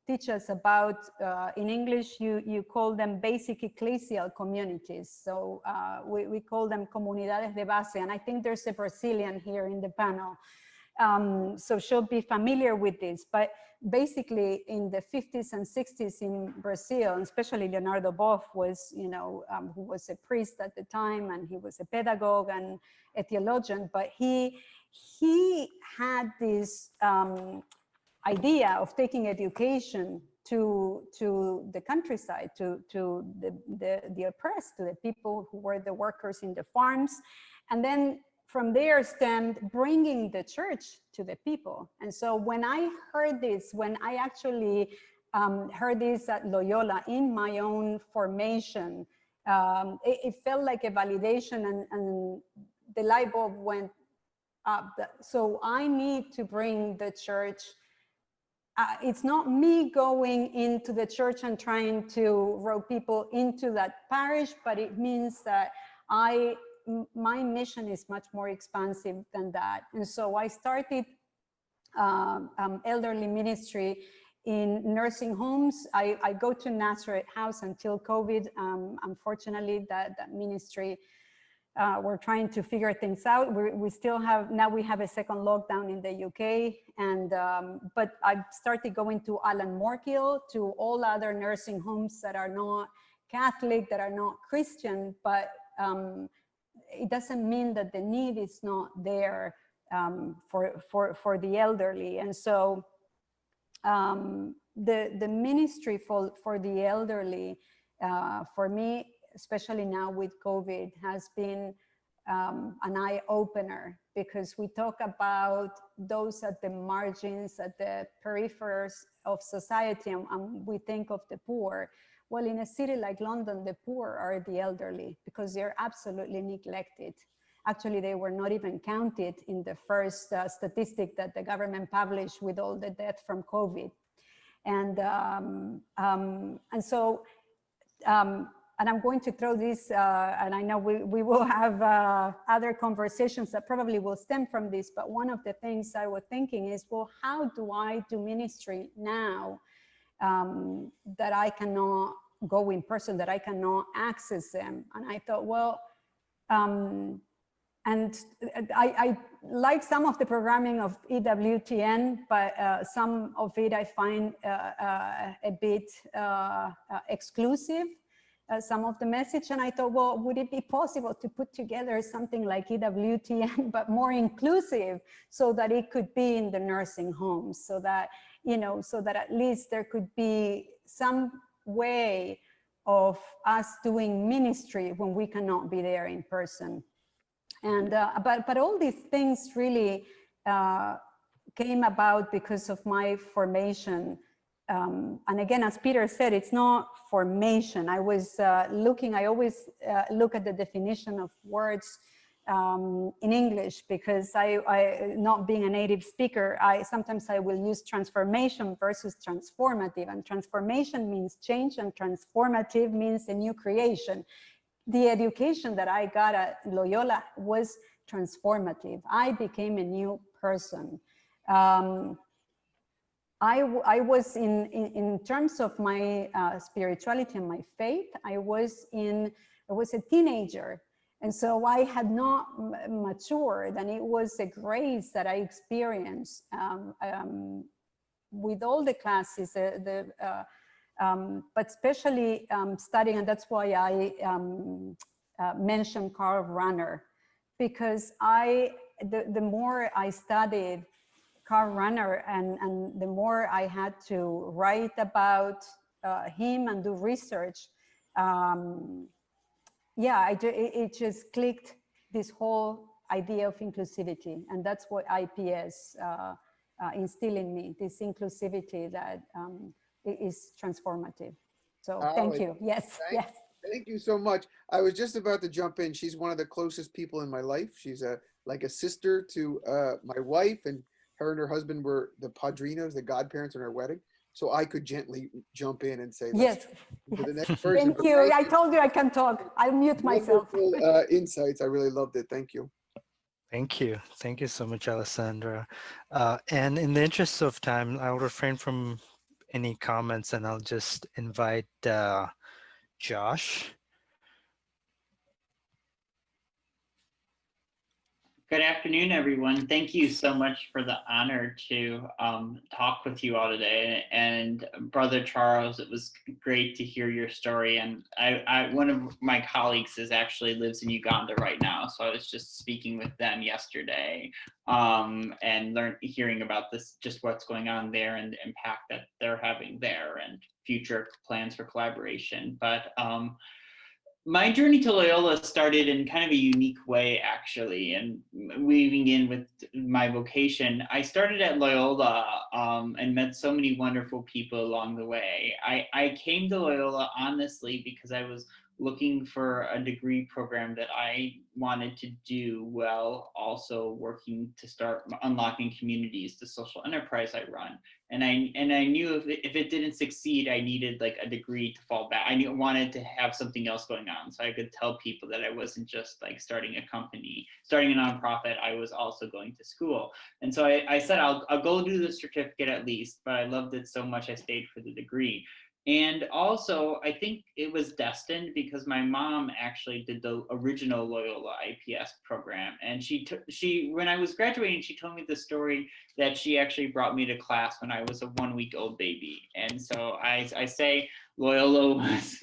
teach us about, in English, you call them basic ecclesial communities. So we call them comunidades de base. And I think there's a Brazilian here in the panel. So she'll be familiar with this. But basically in the 50s and 60s in Brazil, and especially Leonardo Boff was, who was a priest at the time, and he was a pedagogue and a theologian, but he had this idea of taking education to the countryside, to the oppressed, to the people who were the workers in the farms. And then from there stemmed bringing the church to the people. And so when I heard this, when I actually heard this at Loyola in my own formation, it felt like a validation, and the light bulb went up. So I need to bring the church. It's not me going into the church and trying to row people into that parish, but it means that my mission is much more expansive than that. And so I started elderly ministry in nursing homes. I go to Nazareth House until COVID. Unfortunately, that ministry, we're trying to figure things out. We still have, now we have a second lockdown in the UK. And, but I started going to Alan Moorkill, to all other nursing homes that are not Catholic, that are not Christian, but it doesn't mean that the need is not there for the elderly. And so the ministry for the elderly, for me, especially now with COVID, has been an eye-opener, because we talk about those at the margins, at the peripheries of society, and we think of the poor. Well, in a city like London, the poor are the elderly, because they're absolutely neglected. Actually, they were not even counted in the first statistic that the government published with all the death from COVID. And so, and I'm going to throw this, and I know we will have other conversations that probably will stem from this, but one of the things I was thinking is, well, how do I do ministry now that I cannot go in person, that I cannot access them? And I thought, well, and I like some of the programming of EWTN, but some of it I find a bit exclusive, some of the message. And I thought, well, would it be possible to put together something like EWTN, but more inclusive, so that it could be in the nursing homes, so that, you know, so that at least there could be some way of us doing ministry when we cannot be there in person. And but all these things really came about because of my formation. And again, as Peter said, it's not formation. I was looking, I always look at the definition of words in English, because I not being a native speaker, sometimes I will use transformation versus transformative, and transformation means change and transformative means a new creation. The education that I got at Loyola was transformative. I became a new person. I was in terms of my spirituality and my faith, I was a teenager. And so I had not matured, and it was a grace that I experienced with all the classes, but especially studying, and that's why I mentioned Karl Rahner, because the more I studied Karl Rahner and the more I had to write about him and do research, yeah, it just clicked, this whole idea of inclusivity. And that's what IPS instilled in me, this inclusivity that is transformative. So thank you. Yes, yes. Thank you so much. I was just about to jump in. She's one of the closest people in my life. She's like a sister to my wife, and her and her husband were the padrinos, the godparents in our wedding. So I could gently jump in and say, yes, to the next person. Thank you. I told you I can talk. I'll mute myself. Wonderful insights. I really loved it. Thank you. Thank you. Thank you so much, Alessandra. And in the interest of time, I'll refrain from any comments, and I'll just invite Josh. Good afternoon, everyone. Thank you so much for the honor to talk with you all today. And Brother Charles, it was great to hear your story. And one of my colleagues lives in Uganda right now. So I was just speaking with them yesterday and hearing about this, just what's going on there and the impact that they're having there and future plans for collaboration. But my journey to Loyola started in kind of a unique way, actually, and weaving in with my vocation. I started at Loyola and met so many wonderful people along the way. I came to Loyola, honestly, because I was looking for a degree program that I wanted to do while also working to start unlocking communities, the social enterprise I run. And I knew if it didn't succeed, I needed like a degree to fall back. I wanted to have something else going on, so I could tell people that I wasn't just like starting a company, starting a nonprofit. I was also going to school. And so I said, I'll go do the certificate at least, but I loved it so much I stayed for the degree. And also, I think it was destined because my mom actually did the original Loyola IPS program. And when I was graduating, she told me the story that she actually brought me to class when I was a 1-week-old baby. And so I say Loyola was,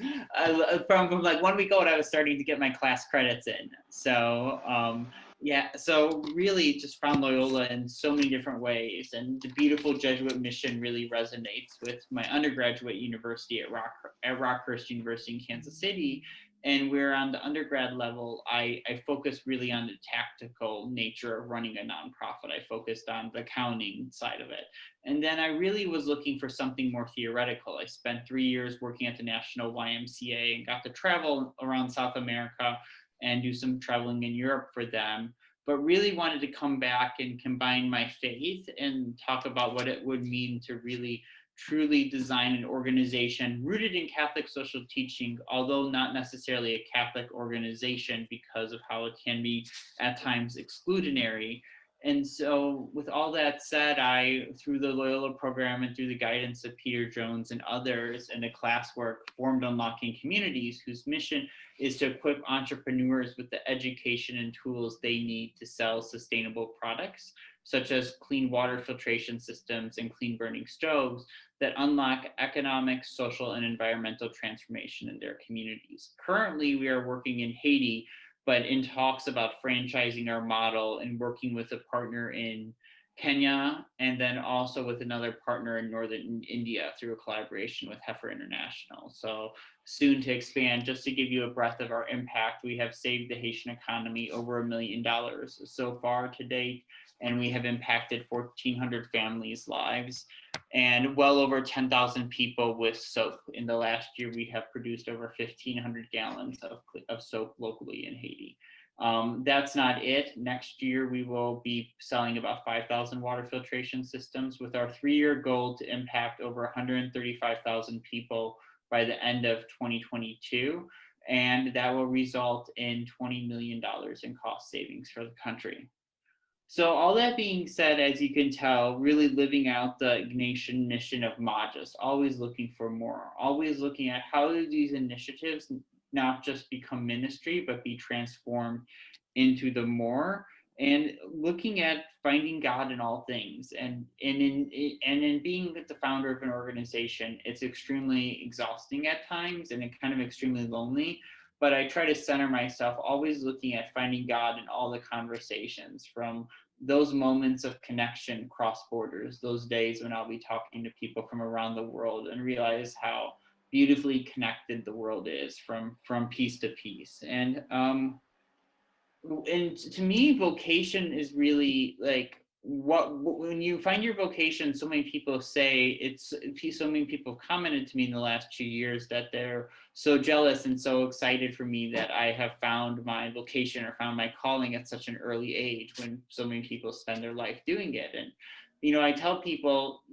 from like 1 week old, I was starting to get my class credits in. So, yeah, so really just found Loyola in so many different ways, and the beautiful Jesuit mission really resonates with my undergraduate university at Rockhurst University in Kansas City. And where on the undergrad level, I focused really on the tactical nature of running a nonprofit. I focused on the accounting side of it. And then I really was looking for something more theoretical. I spent 3 years working at the National YMCA and got to travel around South America and do some traveling in Europe for them, but really wanted to come back and combine my faith and talk about what it would mean to really truly design an organization rooted in Catholic social teaching, although not necessarily a Catholic organization because of how it can be at times exclusionary, And so with all that said, I, through the Loyola program and through the guidance of Peter Jones and others and the classwork, formed Unlocking Communities, whose mission is to equip entrepreneurs with the education and tools they need to sell sustainable products, such as clean water filtration systems and clean burning stoves that unlock economic, social, and environmental transformation in their communities. Currently, we are working in Haiti, but in talks about franchising our model and working with a partner in Kenya, and then also with another partner in northern India through a collaboration with Heifer International. So soon to expand. Just to give you a breath of our impact, we have saved the Haitian economy over $1 million so far to date, and we have impacted 1,400 families' lives and well over 10,000 people with soap. In the last year, we have produced over 1,500 gallons of soap locally in Haiti. That's not it. Next year, we will be selling about 5,000 water filtration systems with our 3-year goal to impact over 135,000 people by the end of 2022. And that will result in $20 million in cost savings for the country. So all that being said, as you can tell, really living out the Ignatian mission of Majas, always looking for more, always looking at how do these initiatives not just become ministry, but be transformed into the more, and looking at finding God in all things. And in being the founder of an organization, it's extremely exhausting at times and kind of extremely lonely. But I try to center myself, always looking at finding God in all the conversations, from those moments of connection cross borders, those days when I'll be talking to people from around the world and realize how beautifully connected the world is from piece to piece. And to me, vocation is really like when you find your vocation. So many people say so many people have commented to me in the last 2 years that they're so jealous and so excited for me that I have found my vocation or found my calling at such an early age, when so many people spend their life doing it. And I tell people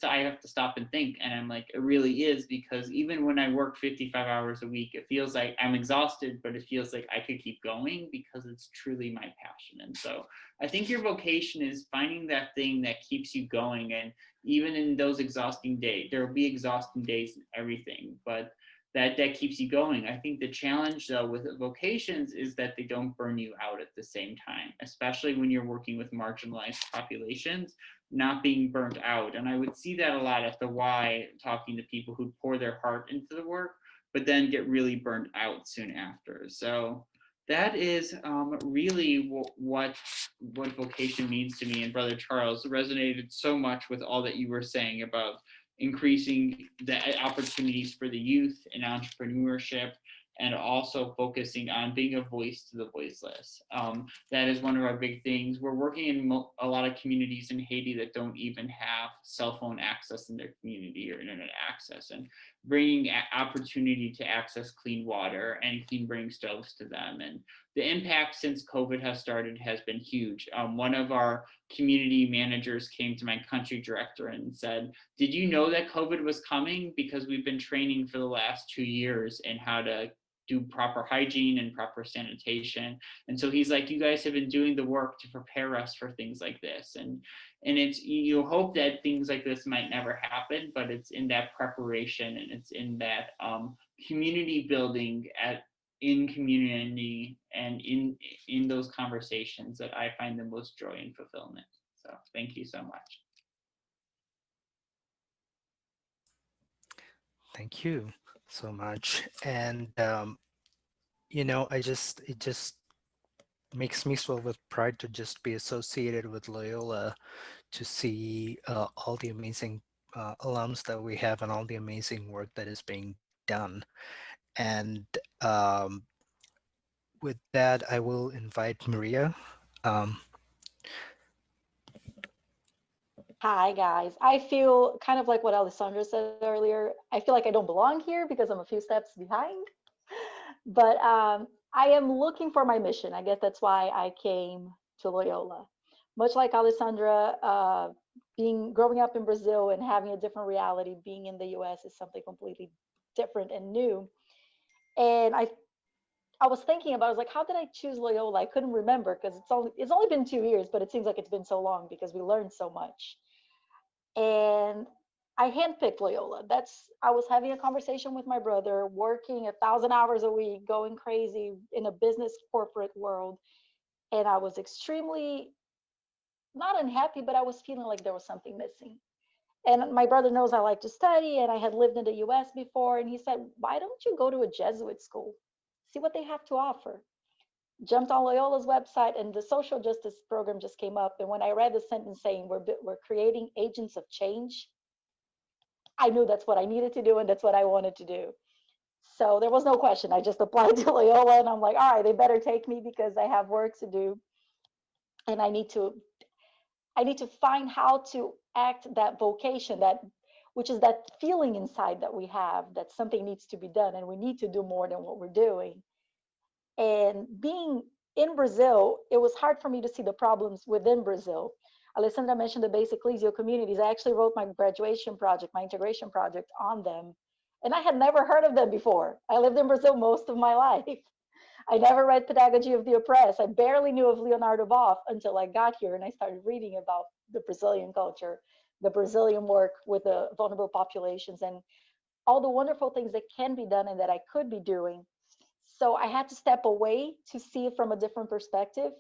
I have to stop and think, and I'm like, it really is, because even when I work 55 hours a week, it feels like I'm exhausted, but it feels like I could keep going because it's truly my passion. And so I think your vocation is finding that thing that keeps you going. And even in those exhausting days, there will be exhausting days in everything, but that keeps you going. I think the challenge though with vocations is that they don't burn you out at the same time, especially when you're working with marginalized populations, not being burnt out. And I would see that a lot at the Y, talking to people who pour their heart into the work, but then get really burnt out soon after. So that is really what vocation means to me. And Brother Charles resonated so much with all that you were saying about increasing the opportunities for the youth in entrepreneurship, and also focusing on being a voice to the voiceless. That is one of our big things. We're working in a lot of communities in Haiti that don't even have cell phone access in their community or internet access, and bringing opportunity to access clean water and clean burning stoves to them. And the impact since COVID has started has been huge. One of our community managers came to my country director and said, did you know that COVID was coming? Because we've been training for the last 2 years in how to do proper hygiene and proper sanitation. And so he's like, you guys have been doing the work to prepare us for things like this. And it's, you hope that things like this might never happen, but it's in that preparation, and it's in that community building in community and in those conversations that I find the most joy and fulfillment. So thank you so much. Thank you so much. And it just makes me swell with pride to just be associated with Loyola, to see all the amazing alums that we have and all the amazing work that is being done. And with that, I will invite Maria. Hi, guys. I feel kind of like what Alessandra said earlier. I feel like I don't belong here because I'm a few steps behind. But I am looking for my mission. I guess that's why I came to Loyola. Much like Alessandra, growing up in Brazil and having a different reality, being in the US is something completely different and new. And I was thinking about, I was like, how did I choose Loyola? I couldn't remember because it's only been 2 years, but it seems like it's been so long because we learned so much. And I handpicked Loyola. I was having a conversation with my brother, working 1,000 hours a week, going crazy in a business corporate world. And I was extremely not unhappy, but I was feeling like there was something missing. And my brother knows I like to study, and I had lived in the US before. And he said, why don't you go to a Jesuit school? See what they have to offer. Jumped on Loyola's website, and the social justice program just came up. And when I read the sentence saying we're creating agents of change, I knew that's what I needed to do, and that's what I wanted to do. So there was no question. I just applied to Loyola, and I'm like, all right, they better take me because I have work to do, and I need to find how to act that vocation, which is that feeling inside that we have that something needs to be done, and we need to do more than what we're doing. And being in Brazil, it was hard for me to see the problems within Brazil. Alessandra mentioned the basic ecclesial communities. I actually wrote my graduation project, my integration project on them. And I had never heard of them before. I lived in Brazil most of my life. I never read Pedagogy of the Oppressed. I barely knew of Leonardo Boff until I got here and I started reading about the Brazilian culture, the Brazilian work with the vulnerable populations, and all the wonderful things that can be done and that I could be doing. So I had to step away to see it from a different perspective,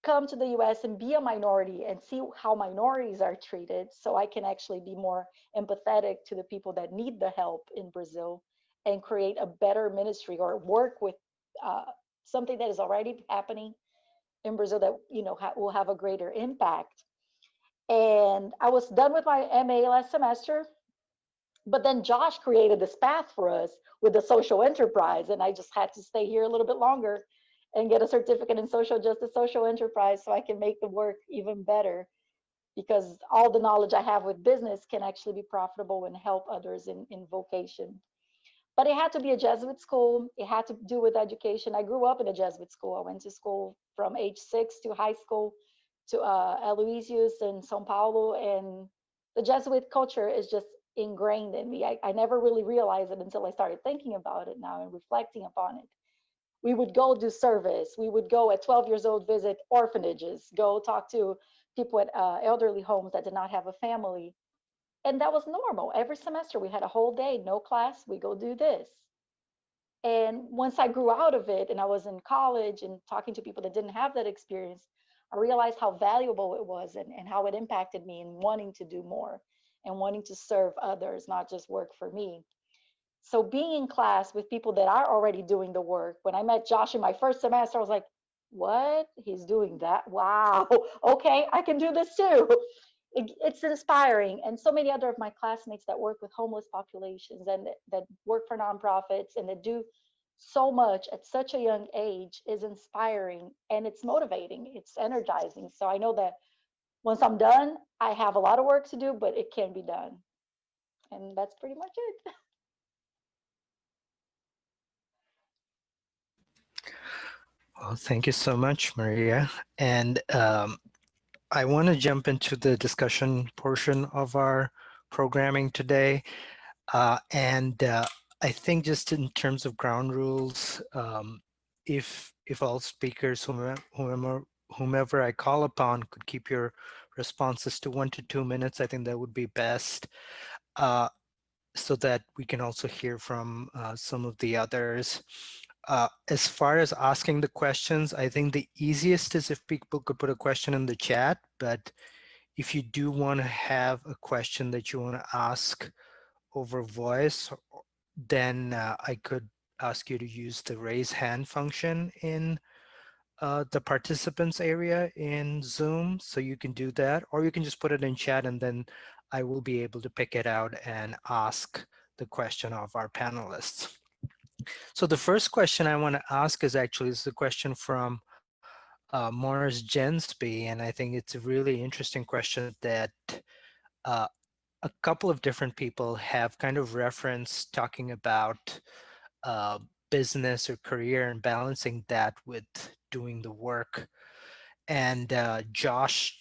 come to the US and be a minority and see how minorities are treated so I can actually be more empathetic to the people that need the help in Brazil and create a better ministry or work with something that is already happening in Brazil that will have a greater impact. And I was done with my MA last semester. But then Josh created this path for us with the social enterprise, and I just had to stay here a little bit longer and get a certificate in social justice, social enterprise, so I can make the work even better, because all the knowledge I have with business can actually be profitable and help others in vocation. But it had to be a Jesuit school. It had to do with education. I grew up in a Jesuit school. I went to school from age 6 to high school to Aloysius in São Paulo, and the Jesuit culture is just ingrained in me. I never really realized it until I started thinking about it now and reflecting upon it. We would go do service. We would go at 12 years old, visit orphanages, go talk to people at elderly homes that did not have a family. And that was normal. Every semester we had a whole day, no class, we go do this. And once I grew out of it and I was in college and talking to people that didn't have that experience, I realized how valuable it was and how it impacted me in wanting to do more and wanting to serve others, not just work for me. So being in class with people that are already doing the work, when I met Josh in my first semester, I was like, what? He's doing that? Wow. Okay, I can do this too. It's inspiring. And so many other of my classmates that work with homeless populations and that work for nonprofits and that do so much at such a young age is inspiring, and it's motivating, it's energizing. So I know that once I'm done, I have a lot of work to do, but it can be done. And that's pretty much it. Well, thank you so much, Maria. And I want to jump into the discussion portion of our programming today. I think just in terms of ground rules, if all speakers, whomever I call upon, could keep your responses to 1 to 2 minutes, I think that would be best, so that we can also hear from some of the others. As far as asking the questions, I think the easiest is if people could put a question in the chat, but if you do want to have a question that you want to ask over voice, then I could ask you to use the raise hand function in the participants area in Zoom. So you can do that, or you can just put it in chat and then I will be able to pick it out and ask the question of our panelists. So the first question I want to ask is a question from Morris Jensby, and I think it's a really interesting question that a couple of different people have kind of referenced, talking about business or career and balancing that with doing the work. And Josh,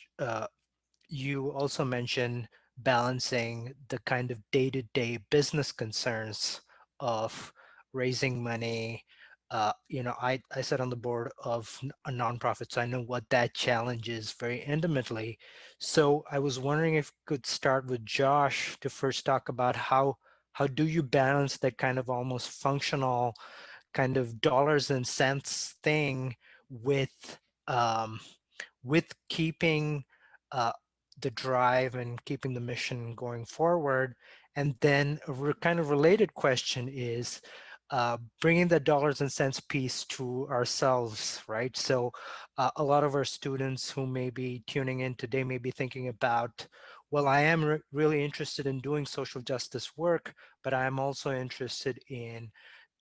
you also mentioned balancing the kind of day-to-day business concerns of raising money, I sit on the board of a nonprofit, so I know what that challenge is very intimately. So I was wondering if we could start with Josh to first talk about how do you balance that kind of almost functional kind of dollars and cents thing with um, keeping uh, the drive and keeping the mission going forward. And then a kind of related question is bringing the dollars and cents piece to ourselves, right? So a lot of our students who may be tuning in today may be thinking about, well, I am really interested in doing social justice work, but I'm also interested in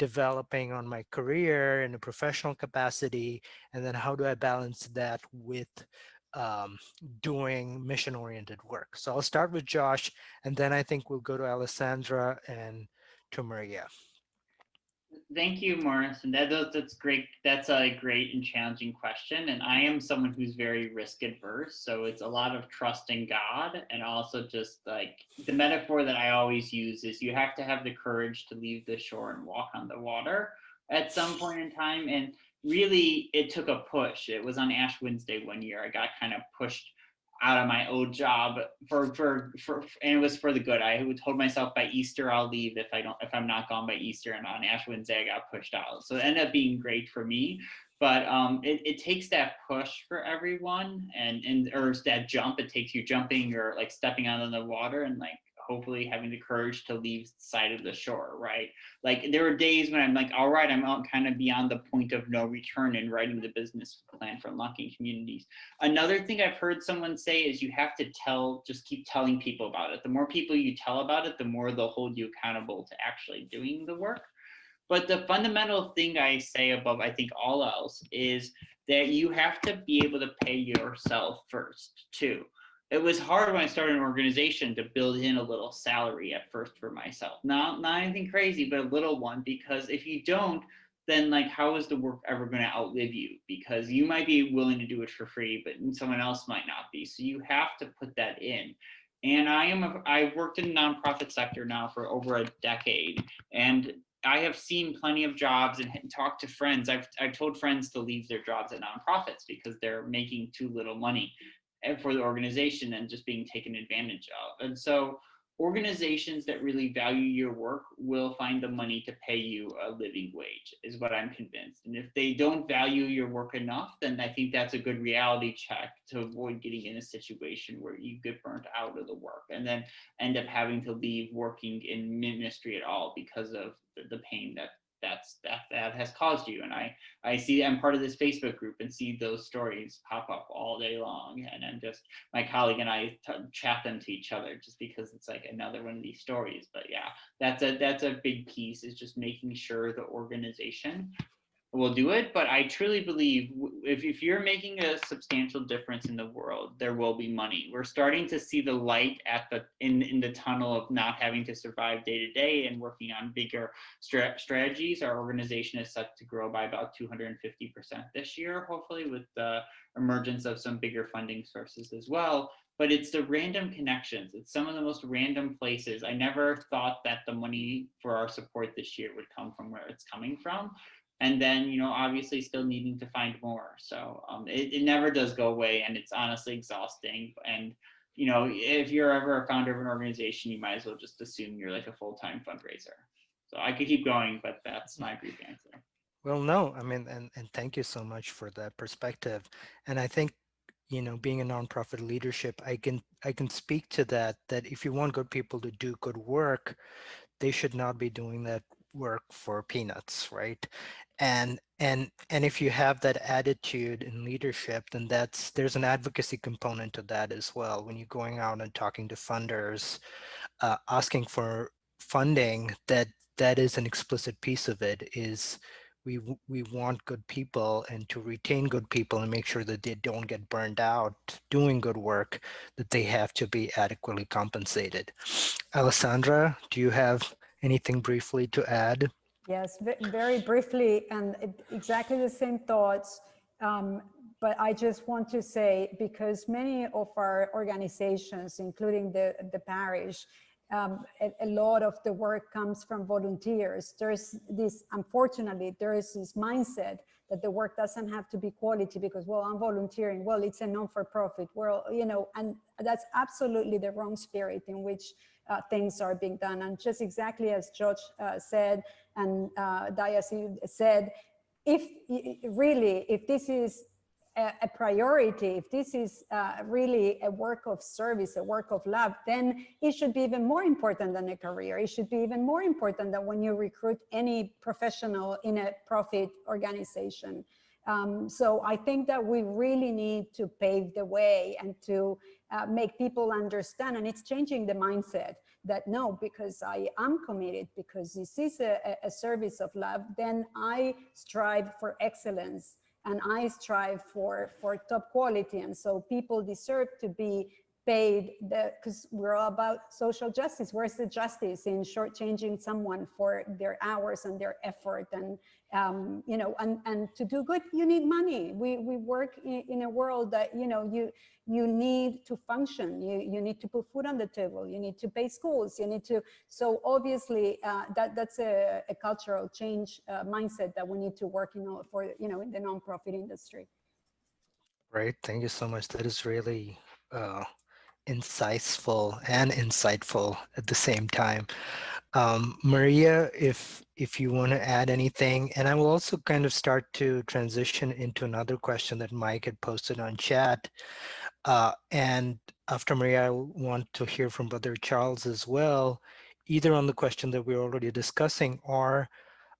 developing on my career in a professional capacity, and then how do I balance that with um, doing mission-oriented work? So I'll start with Josh, and then I think we'll go to Alessandra and to Maria. Thank you, Morris. And that's great. That's a great and challenging question. And I am someone who's very risk adverse. So it's a lot of trust in God. And also just like the metaphor that I always use is you have to have the courage to leave the shore and walk on the water at some point in time. And really, it took a push. It was on Ash Wednesday one year. I got kind of pushed out of my old job and it was for the good. I told myself by Easter I'll leave if I'm not gone by Easter, and on Ash Wednesday I got pushed out. So it ended up being great for me. But it takes that push for everyone, or that jump. It takes you jumping or like stepping out on the water and like hopefully having the courage to leave the side of the shore, right? Like there were days when I'm like, all right, I'm out kind of beyond the point of no return in writing the business plan for unlocking communities. Another thing I've heard someone say is you have to just keep telling people about it. The more people you tell about it, the more they'll hold you accountable to actually doing the work. But the fundamental thing I say above, I think all else, is that you have to be able to pay yourself first too. It was hard when I started an organization to build in a little salary at first for myself. Not anything crazy, but a little one, because if you don't, then like how is the work ever going to outlive you? Because you might be willing to do it for free, but someone else might not be. So you have to put that in. And I've worked in the nonprofit sector now for over a decade, and I have seen plenty of jobs and talked to friends. I've told friends to leave their jobs at nonprofits because they're making too little money for the organization and just being taken advantage of. And so organizations that really value your work will find the money to pay you a living wage, is what I'm convinced. And if they don't value your work enough, then I think that's a good reality check to avoid getting in a situation where you get burnt out of the work and then end up having to leave working in ministry at all because of the pain that has caused you. And I see I'm part of this Facebook group and see those stories pop up all day long, and then just my colleague and I chat them to each other just because it's like another one of these stories. But yeah, that's a big piece, is just making sure the organization will do it. But I truly believe if you're making a substantial difference in the world, there will be money. We're starting to see the light in the tunnel of not having to survive day to day and working on bigger strategies. Our organization is set to grow by about 250% this year, hopefully, with the emergence of some bigger funding sources as well. But it's the random connections. It's some of the most random places. I never thought that the money for our support this year would come from where it's coming from. And then, obviously still needing to find more. So it never does go away, and it's honestly exhausting. And, if you're ever a founder of an organization, you might as well just assume you're like a full-time fundraiser. So I could keep going, but that's my brief answer. Well, no, I mean, and thank you so much for that perspective. And I think, being a nonprofit leadership, I can speak to that if you want good people to do good work, they should not be doing that work for peanuts, right? And if you have that attitude in leadership, then there's an advocacy component to that as well. When you're going out and talking to funders, asking for funding, that is an explicit piece of it. Is we want good people, and to retain good people and make sure that they don't get burned out doing good work, that they have to be adequately compensated. Alessandra, do you have anything briefly to add? Yes, very briefly, and exactly the same thoughts. But I just want to say, because many of our organizations, including the parish, a lot of the work comes from volunteers. There's this, unfortunately, there is this mindset that the work doesn't have to be quality because, well, I'm volunteering, well, it's a non-for-profit, well, you know, and that's absolutely the wrong spirit in which things are being done. And just exactly as George said, and Dias said, if this is a priority, if this is really a work of service, a work of love, then it should be even more important than a career. It should be even more important than when you recruit any professional in a profit organization. So I think that we really need to pave the way and to make people understand, and it's changing the mindset that no, because I am committed, because this is a service of love, then I strive for excellence and I strive for top quality. And so people deserve to be paid, because we're all about social justice. Where's the justice in shortchanging someone for their hours and their effort? And you know, and to do good, you need money. We work in a world that, you know, you need to function. You need to put food on the table. You need to pay schools. You need to. So obviously, that's a cultural change mindset that we need to work for, you know, in the nonprofit industry. Great, thank you so much. That is really insightful and insightful at the same time. Maria, if you want to add anything, and I will also kind of start to transition into another question that Mike had posted on chat. And after Maria, I want to hear from Brother Charles as well, either on the question that we're already discussing, or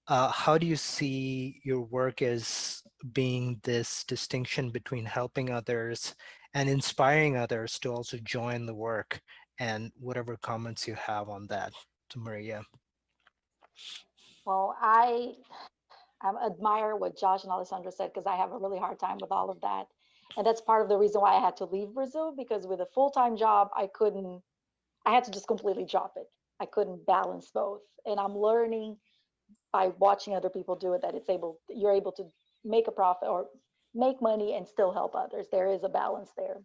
how do you see your work as being this distinction between helping others and inspiring others to also join the work, and whatever comments you have on that, to Maria. Well, I admire what Josh and Alessandra said, because I have a really hard time with all of that. And that's part of the reason why I had to leave Brazil, because with a full-time job, I had to just completely drop it. I couldn't balance both. And I'm learning by watching other people do it that you're able to make a profit or make money and still help others. There is a balance there.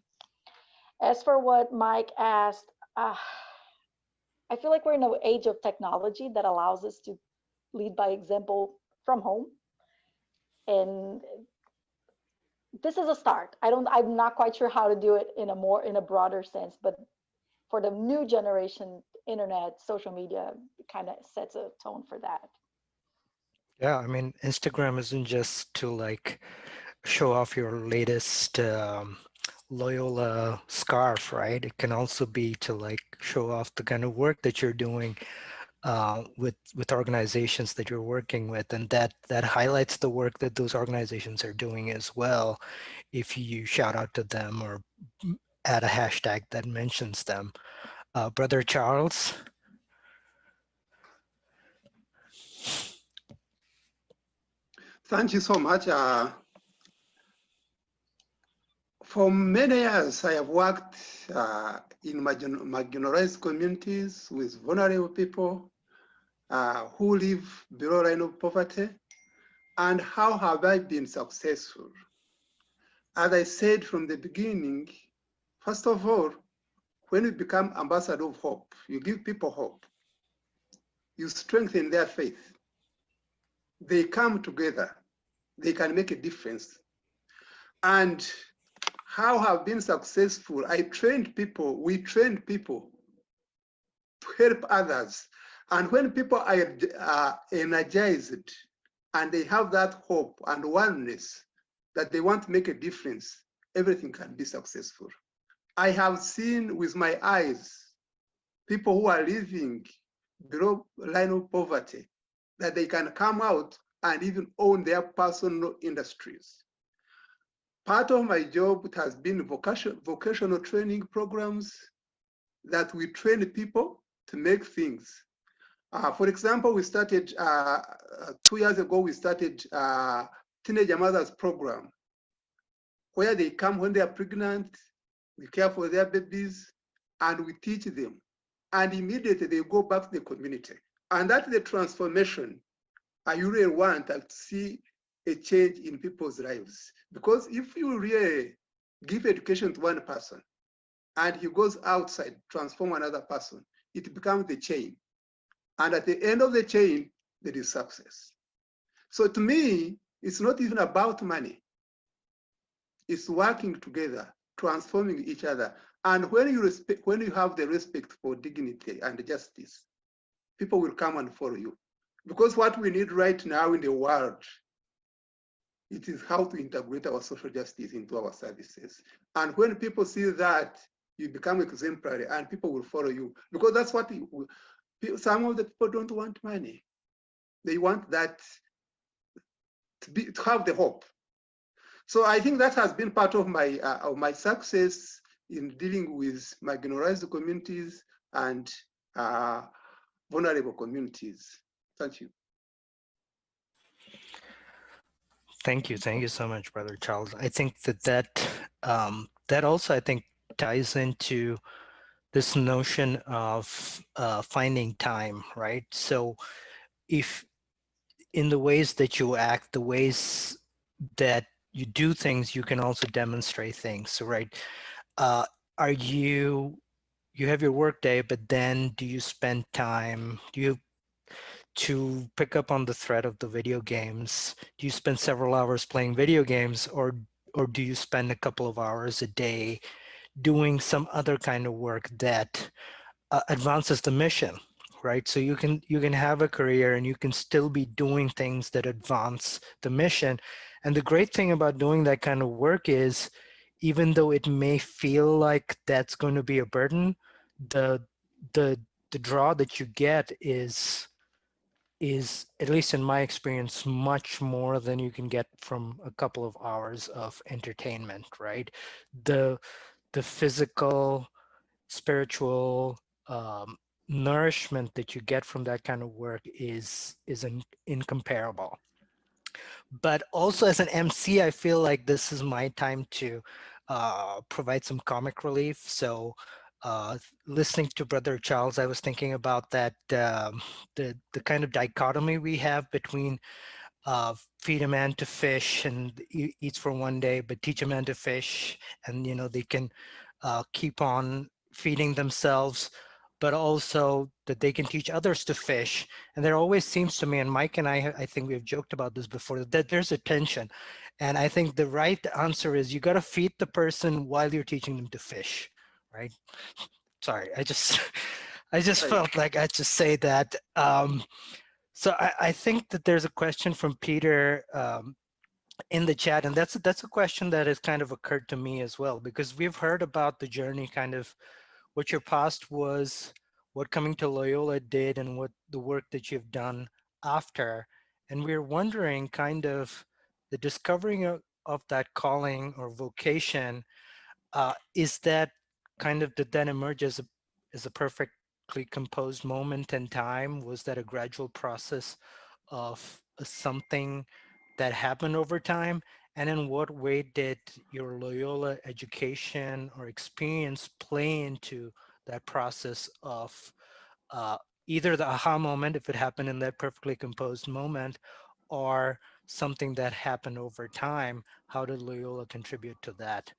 As for what Mike asked, I feel like we're in an age of technology that allows us to lead by example from home. And this is a start. I'm not quite sure how to do it in a broader sense, but for the new generation, internet, social media kind of sets a tone for that. Yeah, I mean, Instagram isn't just to like show off your latest Loyola scarf, right? It can also be to like show off the kind of work that you're doing with organizations that you're working with, and that highlights the work that those organizations are doing as well, if you shout out to them or add a hashtag that mentions them. Brother Charles. Thank you so much. For many years, I have worked in marginalized communities with vulnerable people who live below the line of poverty. And how have I been successful? As I said from the beginning, first of all, when you become ambassador of hope, you give people hope. You strengthen their faith. They come together. They can make a difference. And how have been successful? We trained people to help others. And when people are energized and they have that hope and oneness that they want to make a difference, everything can be successful. I have seen with my eyes people who are living below the line of poverty, that they can come out and even own their personal industries. Part of my job has been vocational training programs that we train people to make things. For example, we started 2 years ago, we started Teenager Mothers Program, where they come when they are pregnant, we care for their babies, and we teach them. And immediately they go back to the community. And that's the transformation I really want to see, a change in people's lives. Because if you really give education to one person and he goes outside, transform another person, it becomes the chain. And at the end of the chain, there is success. So to me, it's not even about money. It's working together, transforming each other. And when you have the respect for dignity and justice, people will come and follow you. Because what we need right now in the world, it is how to integrate our social justice into our services. And when people see that, you become exemplary and people will follow you. Because that's what some of the people don't want money. They want that to have the hope. So I think that has been part of my success in dealing with marginalized communities and vulnerable communities. Thank you. Thank you. Thank you so much, Brother Charles. I think that also, I think, ties into this notion of finding time, right? So if in the ways that you act, the ways that you do things, you can also demonstrate things. So, right, are you have your work day, but then do you spend time, to pick up on the thread of the video games, do you spend several hours playing video games, or do you spend a couple of hours a day doing some other kind of work that advances the mission, right? So you can have a career and you can still be doing things that advance the mission. And the great thing about doing that kind of work is, even though it may feel like that's going to be a burden, the draw that you get is, at least in my experience, much more than you can get from a couple of hours of entertainment, right? The physical, spiritual nourishment that you get from that kind of work is incomparable. But also as an MC, I feel like this is my time to provide some comic relief. So listening to Brother Charles, I was thinking about that, the kind of dichotomy we have between feed a man to fish and eats for one day, but teach a man to fish, and they can keep on feeding themselves, but also that they can teach others to fish. And there always seems to me, and Mike and I think we've joked about this before, that there's a tension. And I think the right answer is you got to feed the person while you're teaching them to fish, right? Sorry, I just felt like I'd just say that. So I think that there's a question from Peter in the chat, and that's a question that has kind of occurred to me as well, because we've heard about the journey, kind of what your past was, what coming to Loyola did, and what the work that you've done after. And we're wondering kind of the discovering of that calling or vocation, is that kind of, did that emerge as a perfectly composed moment in time? Was that a gradual process of something that happened over time? And in what way did your Loyola education or experience play into that process of either the aha moment, if it happened in that perfectly composed moment, or something that happened over time? How did Loyola contribute to that?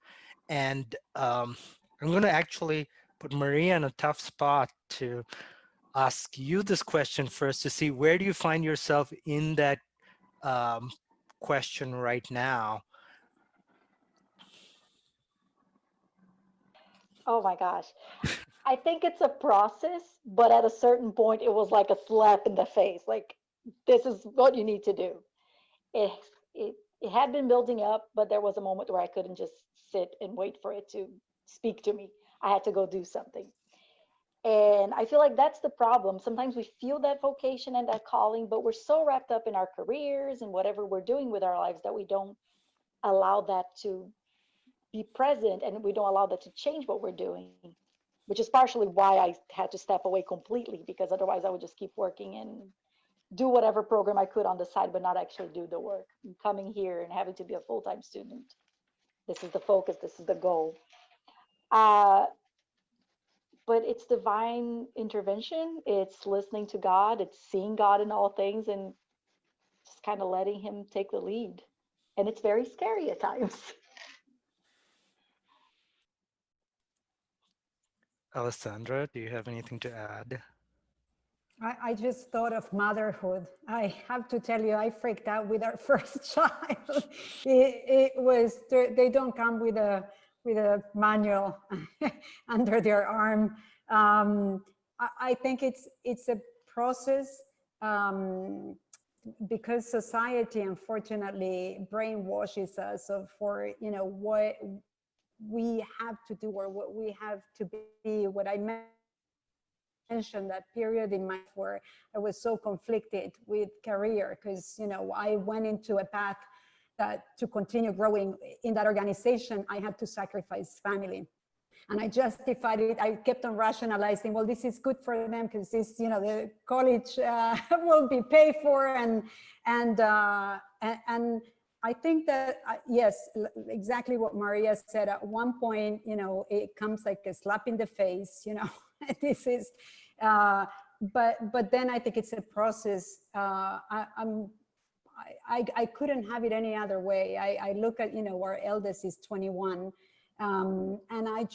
And I'm going to actually put Maria in a tough spot to ask you this question first, to see where do you find yourself in that question right now? Oh my gosh. I think it's a process, but at a certain point, it was like a slap in the face. Like, this is what you need to do. It, it had been building up, but there was a moment where I couldn't just sit and wait for it to speak to me. I had to go do something. And I feel like that's the problem. Sometimes we feel that vocation and that calling, but we're so wrapped up in our careers and whatever we're doing with our lives that we don't allow that to be present, and we don't allow that to change what we're doing, which is partially why I had to step away completely, because otherwise I would just keep working and do whatever program I could on the side, but not actually do the work. And coming here and having to be a full-time student, this is the focus, this is the goal. But it's divine intervention. It's listening to God. It's seeing God in all things and just kind of letting him take the lead. And it's very scary at times. Alessandra, do you have anything to add? I just thought of motherhood. I have to tell you, I freaked out with our first child. It was, they don't come with a manual under their arm. I think it's a process, because society unfortunately brainwashes us for what we have to do or what we have to be. What I mentioned, that period in my life where I was so conflicted with career, because I went into a path that to continue growing in that organization, I had to sacrifice family. And I justified it. I kept on rationalizing, well, this is good for them because this, the college will be paid for, and I think that yes, exactly what Maria said. At one point, it comes like a slap in the face. This is, but then I think it's a process. I couldn't have it any other way. I look at, our eldest is 21. And I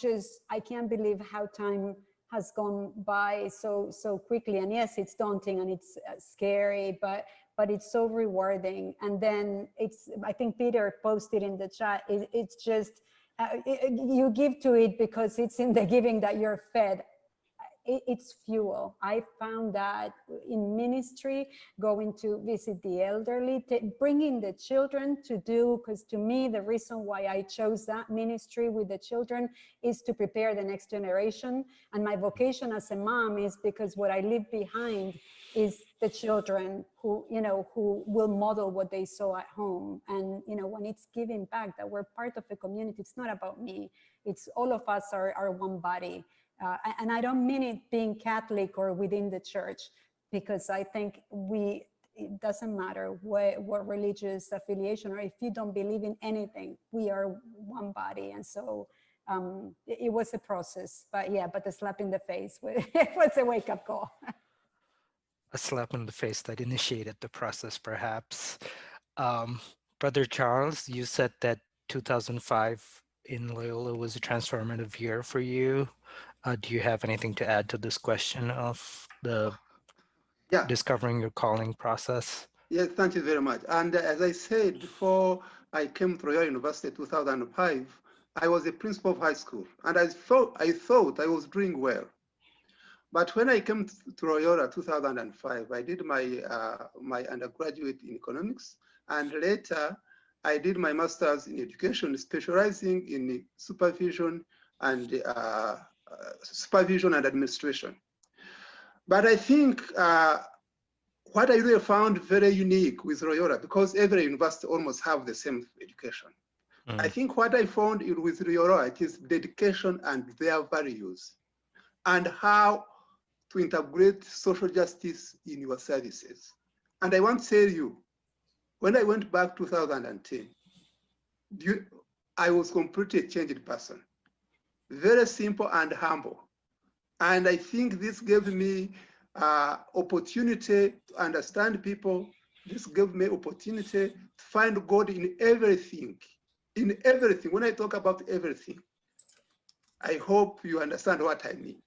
can't believe how time has gone by so quickly. And yes, it's daunting and it's scary, but it's so rewarding. And then I think Peter posted in the chat, it's just, you give to it because it's in the giving that you're fed. It's fuel. I found that in ministry, going to visit the elderly, bringing the children to do, because to me, the reason why I chose that ministry with the children is to prepare the next generation. And my vocation as a mom is because what I leave behind is the children who will model what they saw at home. And, when it's giving back, that we're part of a community, it's not about me. It's all of us are one body. And I don't mean it being Catholic or within the church, because I think it doesn't matter what religious affiliation, or if you don't believe in anything, we are one body. And so it was a process, but the slap in the face was a wake-up call. A slap in the face that initiated the process, perhaps. Brother Charles, you said that 2005 in Loyola was a transformative year for you. Do you have anything to add to this question of the discovering your calling process? Yes, thank you very much. And as I said, before I came to Loyola University in 2005, I was a principal of high school, and I thought I was doing well. But when I came to Loyola 2005, I did my undergraduate in economics, and later I did my master's in education, specializing in supervision and administration. But I think what I really found very unique with Loyola, because every university almost have the same education. I think what I found with Loyola is dedication and their values, and how to integrate social justice in your services. And I want to tell you, when I went back 2010, I was completely a changed person, very simple and humble. And I think this gave me opportunity to understand people. This gave me opportunity to find God in everything. In everything. When I talk about everything, I hope you understand what I mean.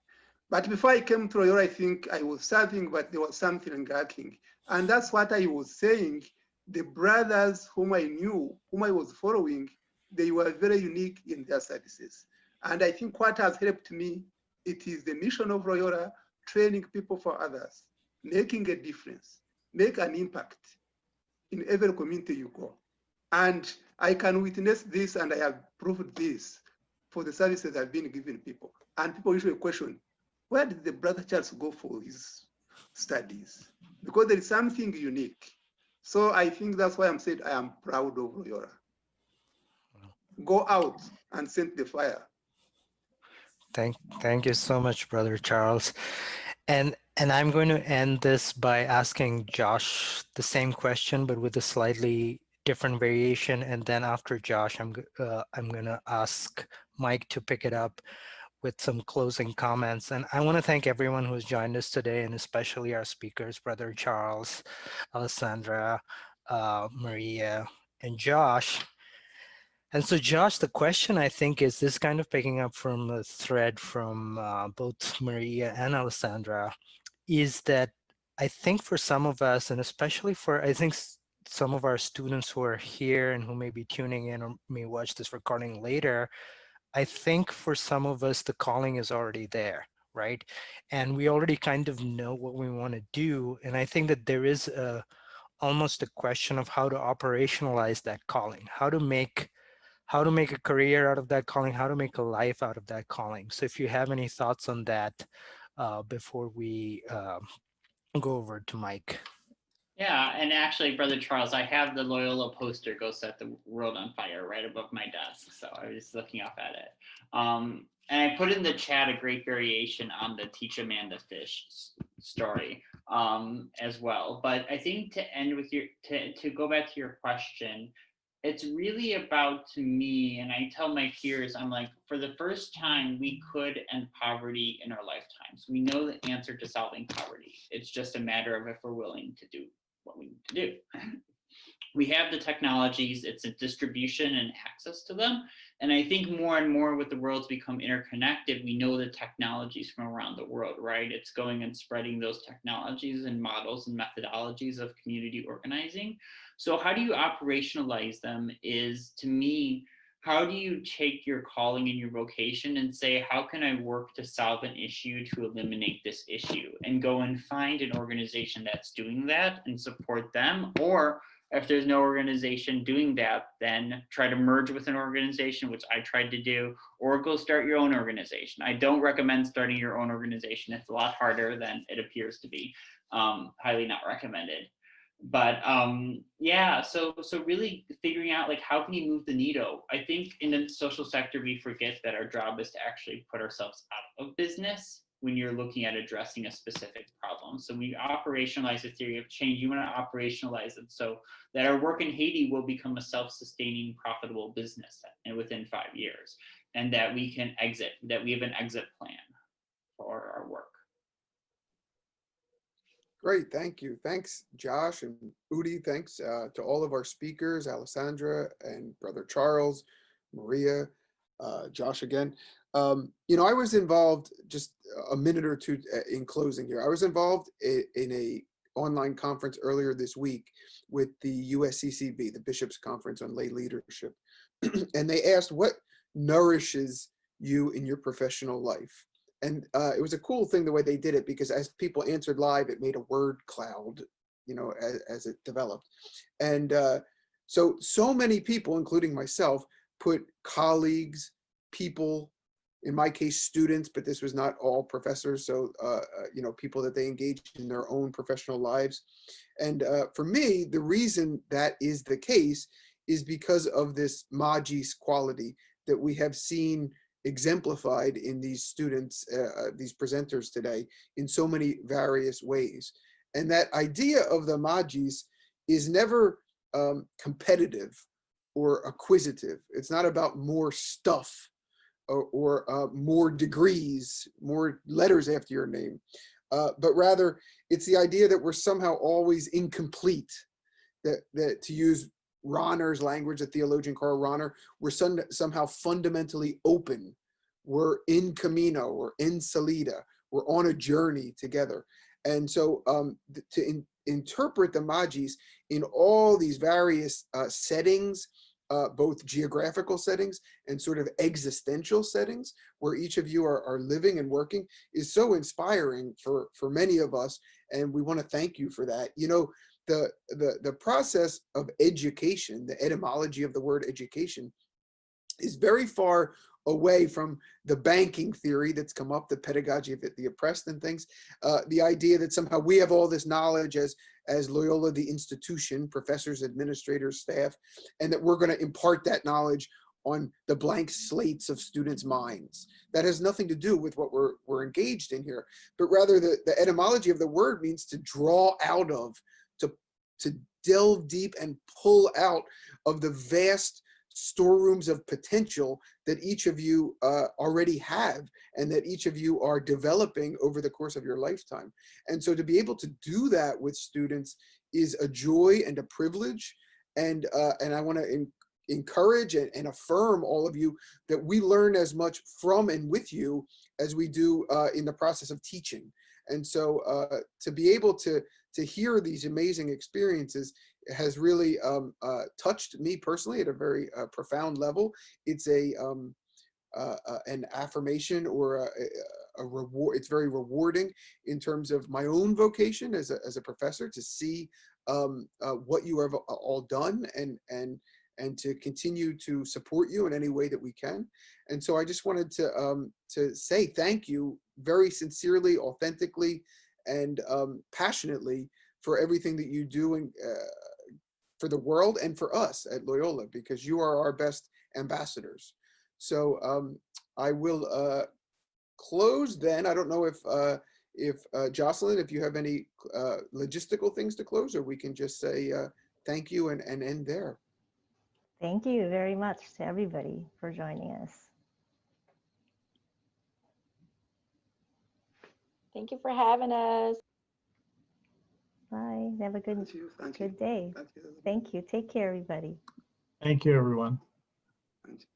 But before I came to Loyola, I think I was serving, but there was something lacking. And that's what I was saying. The brothers whom I knew, whom I was following, they were very unique in their services. And I think what has helped me, it is the mission of Loyola, training people for others, making a difference, make an impact in every community you go. And I can witness this, and I have proved this for the services I've been giving people. And people usually question, where did the brother Charles go for his studies? Because there is something unique. So I think that's why I'm saying I am proud of Loyola. Go out and send the fire. Thank you so much, Brother Charles. And I'm going to end this by asking Josh the same question, but with a slightly different variation. And then after Josh, I'm going to ask Mike to pick it up with some closing comments. And I want to thank everyone who has joined us today, and especially our speakers, Brother Charles, Alessandra, Maria, and Josh. And so, Josh, the question I think is this, kind of picking up from a thread from both Maria and Alessandra, is that I think for some of us, and especially for, I think, some of our students who are here and who may be tuning in or may watch this recording later, I think for some of us, the calling is already there, right? And we already kind of know what we want to do. And I think that there is almost a question of how to operationalize that calling, how to make a career out of that calling, how to make a life out of that calling. So if you have any thoughts on that before we go over to Mike. Yeah, and actually, Brother Charles, I have the Loyola poster, Go Set the World on Fire, right above my desk. So I was looking up at it. And I put in the chat a great variation on the Teach a Man to Fish story as well. But I think to end with to go back to your question, it's really about, to me, and I tell my peers, I'm like, for the first time, we could end poverty in our lifetimes. We know the answer to solving poverty. It's just a matter of if we're willing to do what we need to do. We have the technologies, it's a distribution and access to them. And I think more and more with the world's become interconnected, we know the technologies from around the world, right? It's going and spreading those technologies and models and methodologies of community organizing. So how do you operationalize them is, to me, how do you take your calling and your vocation and say, how can I work to solve an issue to eliminate this issue, and go and find an organization that's doing that and support them? Or if there's no organization doing that, then try to merge with an organization, which I tried to do, or go start your own organization. I don't recommend starting your own organization. It's a lot harder than it appears to be. Highly not recommended. But yeah, so really figuring out, like, how can you move the needle? I think in the social sector, we forget that our job is to actually put ourselves out of business when you're looking at addressing a specific problem. So we operationalize the theory of change. You want to operationalize it so that our work in Haiti will become a self-sustaining, profitable business within 5 years, and that we can exit, that we have an exit plan for our work. Great, thank you. Thanks, Josh and Udi. Thanks to all of our speakers, Alessandra and Brother Charles, Maria, Josh again. You know, I was involved, just a minute or two in closing here, I was involved in a online conference earlier this week with the USCCB, the Bishops' Conference on Lay Leadership. And they asked, what nourishes you in your professional life? And it was a cool thing the way they did it, because as people answered live, it made a word cloud, you know, as it developed. And so many people, including myself, put colleagues, people, in my case, students, but this was not all professors. So, you know, people that they engaged in their own professional lives. And for me, the reason that is the case is because of this magis quality that we have seen exemplified in these students, these presenters today, in so many various ways. And that idea of the magis is never competitive or acquisitive. It's not about more stuff or more degrees, more letters after your name, but rather it's the idea that we're somehow always incomplete, that to use Rahner's language, the theologian Karl Rahner, we're somehow fundamentally open. We're in camino, we're in salida, we're on a journey together. And so to interpret the magis in all these various settings, both geographical settings and sort of existential settings where each of you are living and working, is so inspiring for many of us. And we want to thank you for that. You know, the process of education, the etymology of the word education, is very far away from the banking theory that's come up, the pedagogy of the oppressed and things. The idea that somehow we have all this knowledge as Loyola, the institution, professors, administrators, staff, and that we're going to impart that knowledge on the blank slates of students' minds. That has nothing to do with what we're engaged in here, but rather the etymology of the word means to draw out of, to delve deep and pull out of the vast storerooms of potential that each of you already have, and that each of you are developing over the course of your lifetime. And so to be able to do that with students is a joy and a privilege. And I want to encourage and affirm all of you that we learn as much from and with you as we do in the process of teaching. And so to be able to hear these amazing experiences has really touched me personally at a very profound level. It's an affirmation or a reward. It's very rewarding in terms of my own vocation as a professor, to see what you have all done and to continue to support you in any way that we can. And so I just wanted to say thank you very sincerely, authentically, and passionately for everything that you do and for the world and for us at Loyola, because you are our best ambassadors. So I will close then. I don't know if Jocelyn, if you have any logistical things to close, or we can just say thank you and end there. Thank you very much to everybody for joining us. Thank you for having us. Bye. Have a good Thank you. day. Thank you. Thank you. Take care, everybody. Thank you, everyone. Thank you.